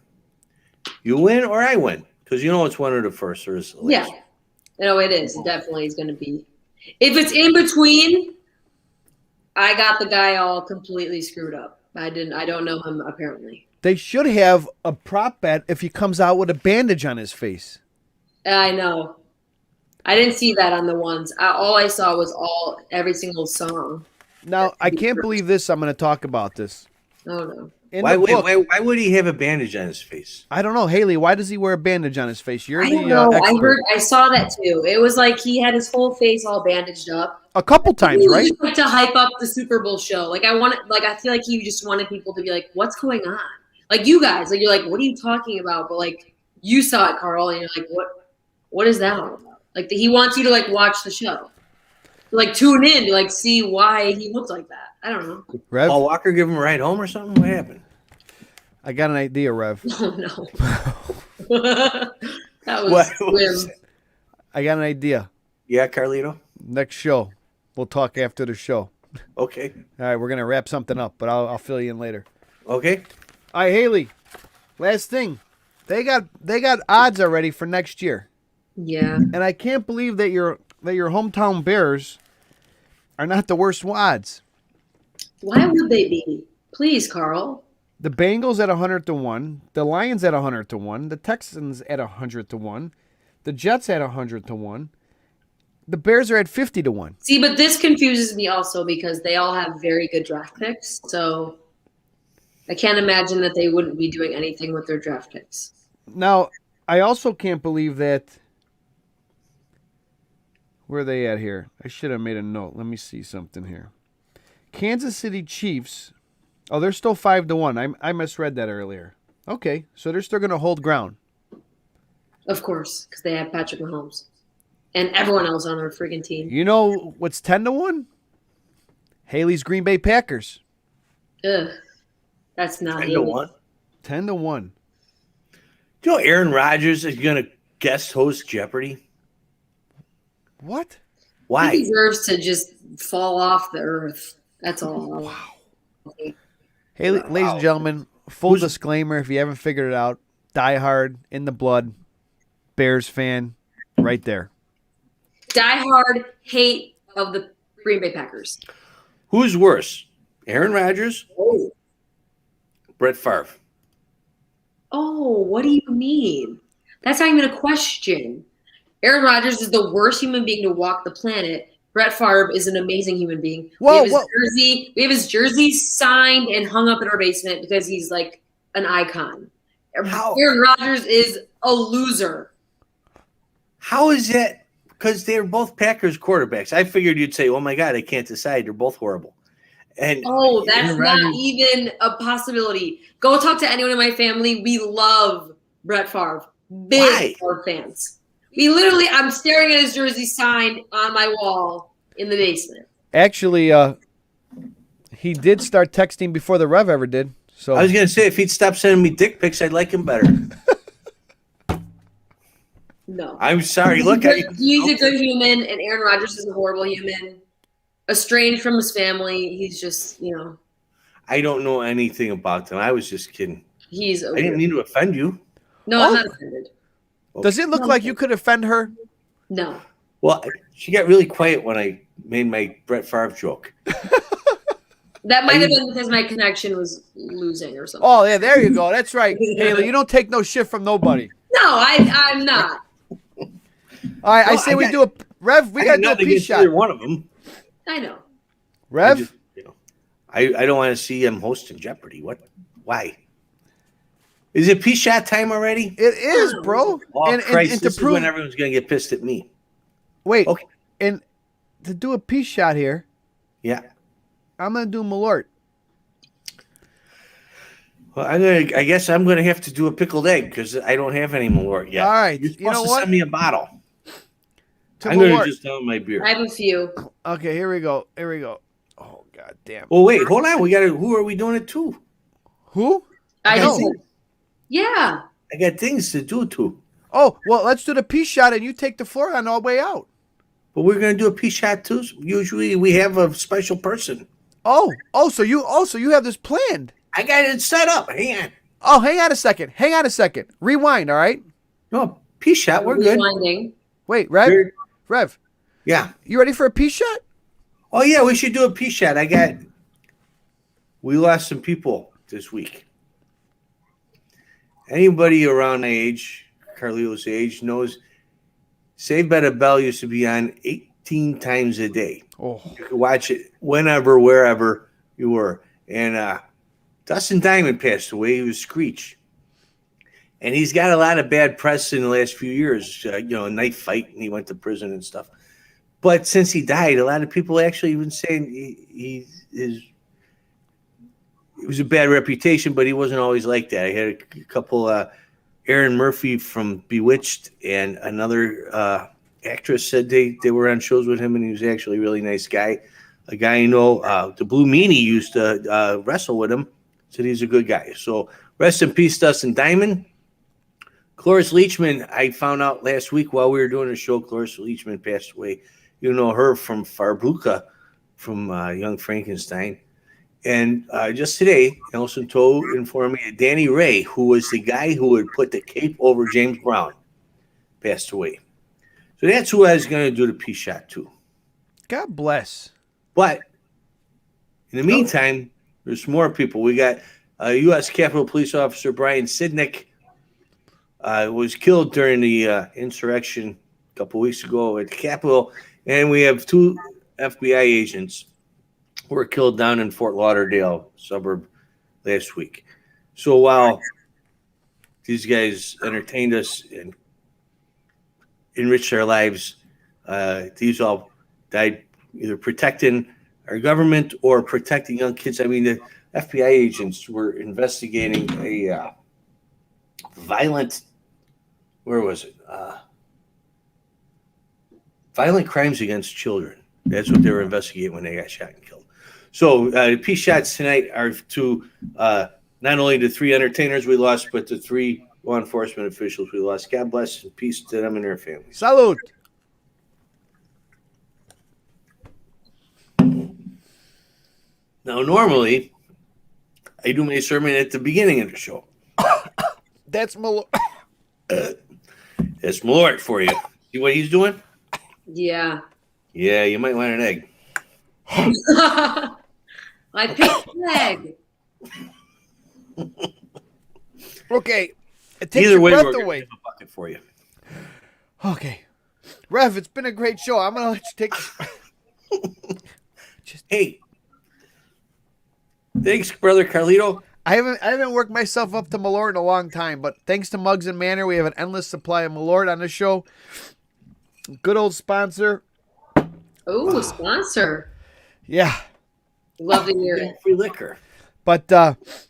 You win or I win. Because it's one of the first or it's the last.
Yeah. No, it is. Definitely is going to be. If it's in between, I got the guy all completely screwed up. I don't know him, apparently.
They should have a prop bet if he comes out with a bandage on his face.
I know. I didn't see that on the ones. All I saw was every single song.
Now, I can't believe this. I'm going to talk about this.
Oh, no.
Why would he have a bandage on his face?
I don't know. Hayley, why does he wear a bandage on his face? You're
I
the
don't know.
expert.
I saw that too. It was like he had his whole face all bandaged up.
A couple times, right?
Just like to hype up the Super Bowl show. I feel like he just wanted people to be like, "What's going on?" Like you guys, you're like, "What are you talking about?" But you saw it, Carl, and you're like, "What is that all about?" He wants you to watch the show, to tune in to see why he looks like that. I don't know.
Rev?
Paul Walker give him a ride home or something? What happened?
I got an idea, Rev.
Oh no. That was swim.
I got an idea.
Yeah, Carlito?
Next show. We'll talk after the show.
Okay.
All right, we're going to wrap something up, but I'll fill you in later.
Okay.
All right, Hayley. Last thing. They got odds already for next year.
Yeah.
And I can't believe that your hometown Bears are not the worst odds.
Why would they be? Please, Carl.
The Bengals at 100-1, the Lions at 100-1, the Texans at 100-1, the Jets at 100-1. The Bears are at 50-1.
See, but this confuses me also because they all have very good draft picks. So I can't imagine that they wouldn't be doing anything with their draft picks.
Now, I also can't believe that. Where are they at here? I should have made a note. Let me see something here. Kansas City Chiefs. Oh, they're still 5-1. I misread that earlier. Okay, so they're still going to hold ground.
Of course, because they have Patrick Mahomes and everyone else on their freaking team.
You know what's 10-1? Haley's Green Bay Packers.
Ugh, that's not
10-1.
10-1.
Do you know Aaron Rodgers is going to guest host Jeopardy?
What?
Why?
He deserves to just fall off the earth. That's all.
Wow. Haley, ladies and gentlemen, full disclaimer, if you haven't figured it out, Die Hard, in the blood, Bears fan, right there.
Die hard hate of the Green Bay Packers.
Who's worse, Aaron Rodgers,
Oh.
Brett Favre?
Oh, what do you mean? That's not even a question. Aaron Rodgers is the worst human being to walk the planet. Brett Favre is an amazing human being.
Whoa,
we have his jersey signed and hung up in our basement because he's like an icon.
How?
Aaron Rodgers is a loser.
How is that? Because they're both Packers quarterbacks. I figured you'd say, "Oh my God, I can't decide. They're both horrible." And
Oh, that's
Aaron
not
Rodgers-
even a possibility. Go talk to anyone in my family. We love Brett Favre. Big
Why?
Favre fans. I'm staring at his jersey signed on my wall in the basement.
Actually, he did start texting before the Rev ever did. So
I was going to say, if he'd stop sending me dick pics, I'd like him better.
No.
I'm sorry. Look,
He's a good human, and Aaron Rodgers is a horrible human. Estranged from his family. He's just,
I don't know anything about them. I was just kidding.
he's a
I didn't mean to offend you.
No, I'm not offended.
does it look like you could offend her?
No.
Well, she got really quiet when I made my Brett Favre joke.
That might have been because my connection was losing or something.
Oh, yeah, there you go. That's right. Haley, you don't take no shit from nobody.
No, I'm not.
All right, I
No,
say
I
we
got-
do a Rev. We got to do a
nothing
peace
against
shot.
either one of them.
I know.
Rev,
I don't want to see him hosting Jeopardy. What? Why? Is it peace shot time already?
it is, bro.
Oh,
and
Christ,
to
this is
prove,
when everyone's going to get pissed at me.
wait,
Okay.
and to do a peace shot here,
Yeah.
I'm gonna do Malort.
Well, I guess I'm going to have to do a pickled egg because I don't have any Malort yet.
All right,
You're
you
supposed
know
to
what?
send me a bottle.
To
I'm going
Malort.
to just down my beer.
I have a few.
Okay, here we go. Here we go. Oh god damn.
Well, wait, hold on. Who are we doing it to?
Who?
I
No.
just yeah.
I got things to do too.
Oh, well, let's do the peace shot, and you take the floor on all the way out.
But we're going to do a peace shot too. Usually we have a special person.
Oh, so you have this planned.
I got it set up. Hang on.
Oh, hang on a second. Rewind, all right?
No, peace shot. We're good.
Rewinding.
Wait, Rev,
Yeah.
you ready for a peace shot?
Oh, yeah, we should do a peace shot. We lost some people this week. Anybody around my age, Carlito's age, knows Saved by the Bell used to be on 18 times a day.
Oh,
You could watch it whenever, wherever you were. And Dustin Diamond passed away. He was Screech. And he's got a lot of bad press in the last few years. A knife fight, and he went to prison and stuff. But since he died, a lot of people actually even saying he was a bad reputation, but he wasn't always like that. I had a couple, Aaron Murphy from Bewitched and another actress said they were on shows with him, and he was actually a really nice guy. A guy I know, the Blue Meanie used to wrestle with him, said he's a good guy. So rest in peace, Dustin Diamond. Cloris Leachman, I found out last week while we were doing the show, Cloris Leachman passed away. You know her from Farbuka, from Young Frankenstein. And just today, Nelson Toe informed me that Danny Ray, who was the guy who would put the cape over James Brown, passed away. So that's who I was going to do the peace shot to.
God bless.
But in the meantime, there's more people. We got U.S. Capitol Police Officer Brian Sidnick was killed during the insurrection a couple weeks ago at the Capitol. And we have 2 FBI agents who were killed down in Fort Lauderdale suburb last week. So while these guys entertained us and enriched our lives, these all died either protecting our government or protecting young kids. I mean, the FBI agents were investigating a violent, where was it? Violent crimes against children. That's what they were investigating when they got shot and killed. So the peace shots tonight are to not only the 3 entertainers we lost, but the 3 law enforcement officials we lost. God bless and peace to them and their families.
Salud.
Now, normally, I do my sermon at the beginning of the show.
That's Malort.
That's Malort for you. See what he's doing?
Yeah.
Yeah, you might want an egg.
I picked an egg.
Okay. It takes
Either
your
way,
breath
we're going to
away.
have a bucket for you.
Okay. Rev, it's been a great show. I'm going to let you take...
Hey, thanks, brother Carlito.
I haven't worked myself up to Malort in a long time, but thanks to Muggs and Manor, we have an endless supply of Malort on the show. Good old sponsor.
Oh, sponsor.
Yeah.
Love to hear it.
Free liquor.
But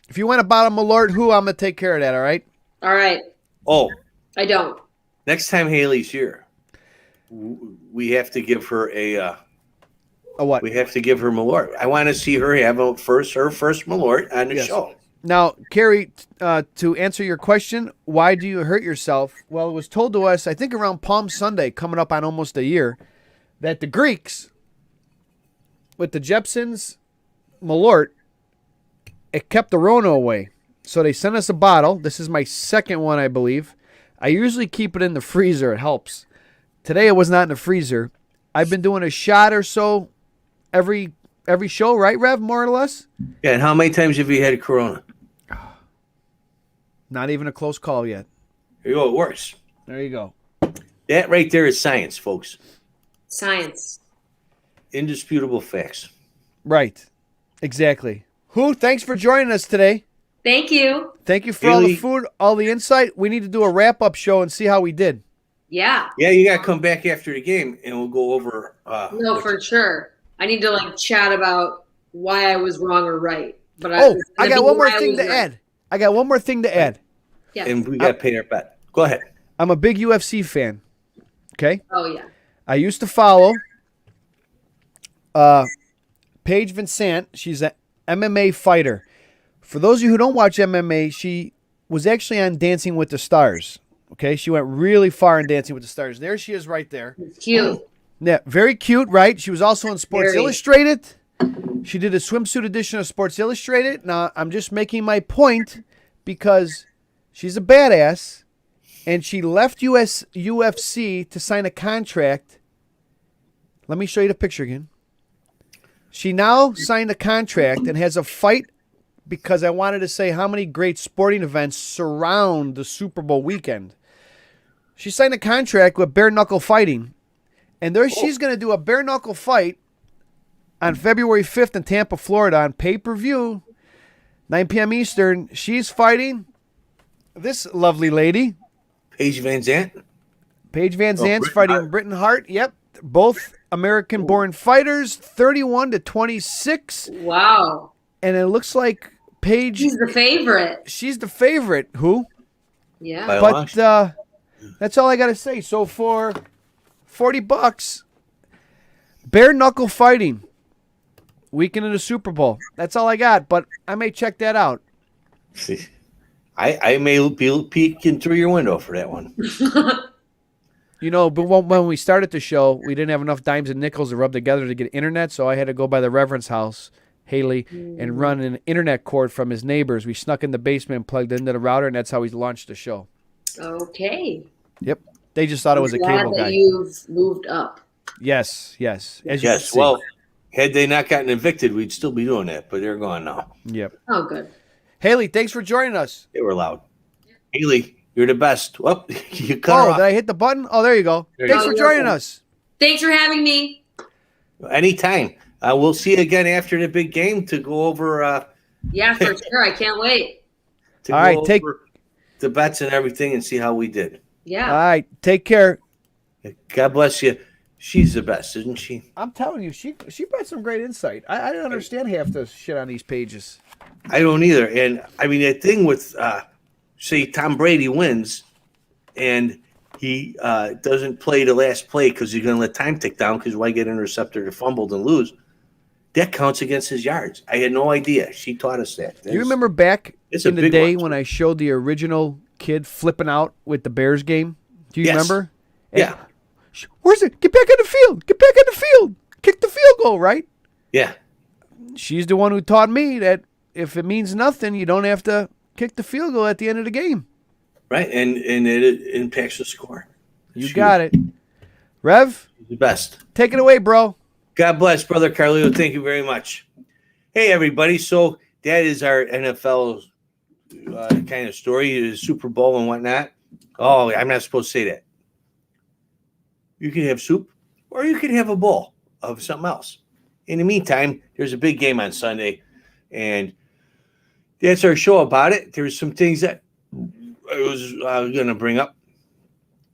if you want a bottle of Malort, I'm going to take care of that, all right?
All right.
Oh,
I don't.
next time Haley's here, we have to give her a
what?
We have to give her Malort. I want to see her have her first Malort on the
Yes.
show.
Now, Carrie, to answer your question, why do you hurt yourself? Well, it was told to us, I think around Palm Sunday, coming up on almost a year, that the Greeks, with the Jepsons Malort, it kept the Rona away. So they sent us a bottle. This is my second one, I believe. I usually keep it in the freezer. It helps. Today it was not in the freezer. I've been doing a shot or so every show, right, Rev, more or less?
Yeah, and how many times have you had Corona?
Not even a close call yet.
There you go. It works.
There you go.
That right there is science, folks.
Science.
Indisputable facts.
Right. Exactly. Who, thanks for joining us today.
Thank you.
Thank you for all the
Haley.
food, all the insight. We need to do a wrap-up show and see how we did.
Yeah.
Yeah, you got to come back after the game, and we'll go over.
No, for sure. I need to chat about why I was wrong or right. But
I got one more thing to add. I got one more thing to add.
Yeah.
And we got to pay our bet. Go ahead.
I'm a big UFC fan. Okay?
Oh yeah.
I used to follow Paige Vincent. She's an MMA fighter. For those of you who don't watch MMA, she was actually on Dancing with the Stars. Okay? She went really far in Dancing with the Stars. There she is right there.
It's cute.
Yeah, very cute, right? She was also in Sports
Very.
Illustrated. She did a swimsuit edition of Sports Illustrated. Now, I'm just making my point because she's a badass, and she left UFC to sign a contract. Let me show you the picture again. She now signed a contract and has a fight because I wanted to say how many great sporting events surround the Super Bowl weekend. She signed a contract with Bare Knuckle Fighting. And there she's going to do a bare knuckle fight on February 5th in Tampa, Florida on pay-per-view, 9 p.m. Eastern. She's fighting this lovely lady.
Paige Van Zandt.
Paige Van Zandt's
Britton
fighting
Hart.
Britton Hart. Yep. Both American-born fighters, 31-26.
Wow.
And it looks like Paige,
She's the favorite.
she's the favorite. Who?
Yeah.
By a long
But that's all I got to say. So for $40, bare knuckle fighting, weekend of the Super Bowl. That's all I got, but I may check that out.
I may be peeking through your window for that one.
You know, but when we started the show, we didn't have enough dimes and nickels to rub together to get internet, so I had to go by the Reverend's house, Haley, and run an internet cord from his neighbors. We snuck in the basement and plugged into the router, and that's how we launched the show.
Okay.
Yep. They just thought it was a
Glad
cable
that
guy.
you've moved up.
Yes. As you can
Yes.
see.
Well, had they not gotten evicted, we'd still be doing that, but they're gone now.
Yep.
Oh, good.
Haley, thanks for joining us.
They were loud. Haley, you're the best. Well, you cut her
Oh,
off.
did I hit the button? Oh, there you go.
There you
Thanks
go.
for joining us.
Thanks for having me.
Anytime. We'll see you again after the big game to go over
Yeah, for sure. I can't wait.
to
All
go
right, take-
over the bets and everything and see how we did.
All
Yeah.
right, take care.
God bless you. She's the best, isn't she?
I'm telling you, she brought some great insight. I didn't understand half the shit on these pages.
I don't either. And I mean, the thing with, say, Tom Brady wins and he doesn't play the last play because he's going to let time tick down because why get intercepted or fumbled and lose? That counts against his yards. I had no idea. She taught us that.
Do you remember back
it's a
in the
big
day
one,
when
too.
I showed the original kid flipping out with the Bears game? Do you
Yes.
remember?
Yeah.
Where's it? Get back on the field. Get back on the field. Kick the field goal, right?
Yeah.
She's the one who taught me that if it means nothing, you don't have to kick the field goal at the end of the game.
Right. And it impacts the score.
You got it. Rev,
The best.
take it away, bro.
God bless, Brother Carlito. Thank you very much. Hey, everybody. So that is our NFL kind of story, the Super Bowl and whatnot. Oh, I'm not supposed to say that. You can have soup or you can have a bowl of something else. In the meantime, there's a big game on Sunday, and that's our show about it. There's some things that I was going to bring up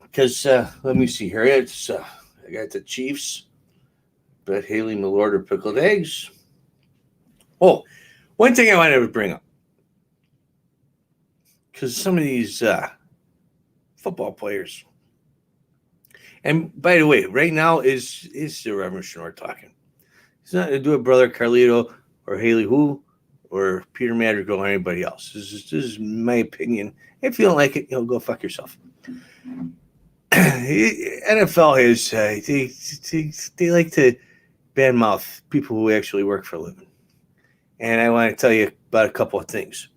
because let me see here. It's I got the Chiefs, but Haley Milord or pickled eggs. Oh, one thing I wanted to bring up because some of these football players. And by the way, right now is the Reverend Shnorr talking. It's nothing to do with Brother Carlito or Haley Who or Peter Madrigal or anybody else. This is my opinion. If you don't like it, go fuck yourself. NFL is they like to badmouth people who actually work for a living. And I want to tell you about a couple of things.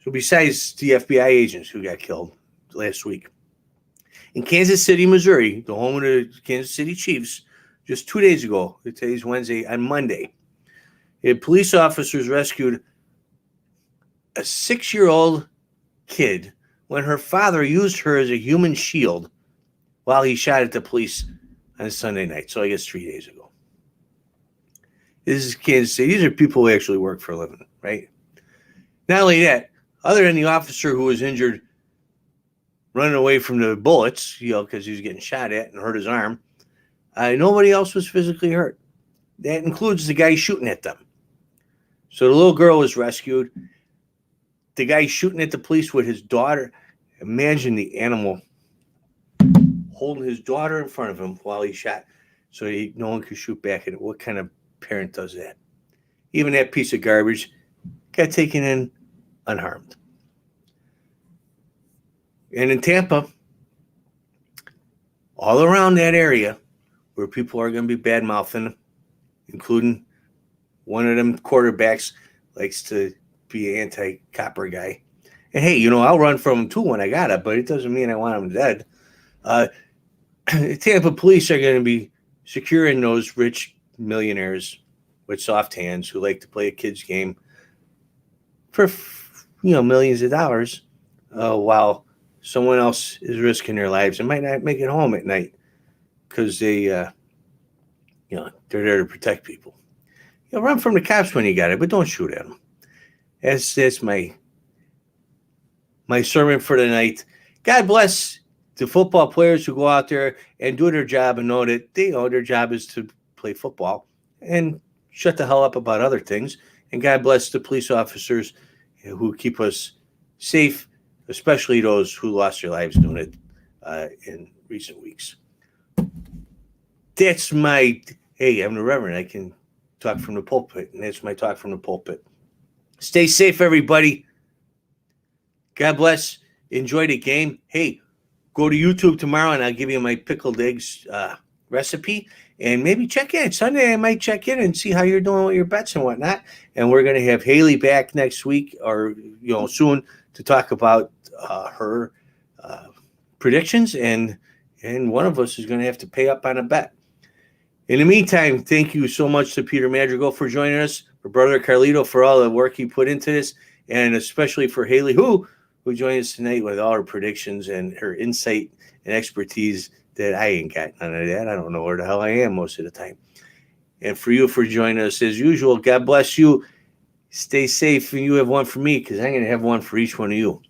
So besides the FBI agents who got killed last week, in Kansas City, Missouri, the home of the Kansas City Chiefs, just 2 days ago, today's Wednesday, on Monday, police officers rescued a 6-year-old kid when her father used her as a human shield while he shot at the police on Sunday night. So I guess 3 days ago. This is Kansas City. These are people who actually work for a living, right? Not only that, other than the officer who was injured running away from the bullets, because he was getting shot at and hurt his arm, nobody else was physically hurt. That includes the guy shooting at them. So the little girl was rescued. The guy shooting at the police with his daughter. Imagine the animal holding his daughter in front of him while he shot so no one could shoot back at it. What kind of parent does that? Even that piece of garbage got taken in unharmed. And in Tampa, all around that area where people are going to be bad-mouthing, including one of them quarterbacks likes to be an anti-copper guy. And hey, I'll run from him too when I got it, but it doesn't mean I want him dead. Tampa police are going to be securing those rich millionaires with soft hands who like to play a kid's game for, millions of dollars while someone else is risking their lives and might not make it home at night because they're there to protect people. Run from the cops when you got it, but don't shoot at them. That's my sermon for the night. God bless the football players who go out there and do their job and know that their job is to play football and shut the hell up about other things. And God bless the police officers who keep us safe, especially those who lost their lives doing it in recent weeks. That's I'm the Reverend. I can talk from the pulpit, and that's my talk from the pulpit. Stay safe, everybody. God bless. Enjoy the game. Hey, go to YouTube tomorrow, and I'll give you my pickled eggs recipe. And maybe check in. Sunday, I might check in and see how you're doing with your bets and whatnot. And we're going to have Haley back next week or soon to talk about her predictions. And one of us is going to have to pay up on a bet. In the meantime, thank you so much to Peter Madrigal for joining us, for Brother Carlito for all the work he put into this, and especially for Haley who joined us tonight with all her predictions and her insight and expertise that I ain't got none of that. I don't know where the hell I am most of the time. And for you for joining us as usual, God bless you. Stay safe, and you have one for me because I'm going to have one for each one of you.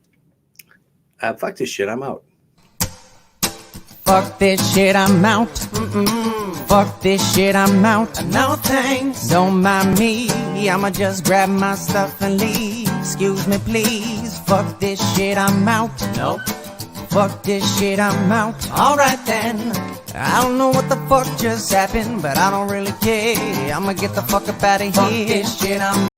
Fuck this shit. I'm out.
Fuck this shit, I'm out. Fuck this shit, I'm out. No thanks. Don't mind me. I'ma just grab my stuff and leave. Excuse me, please. Fuck this shit, I'm out. Nope. Fuck this shit, I'm out. Alright then. I don't know what the fuck just happened, but I don't really care. I'ma get the fuck up out of here. Fuck this shit, I'm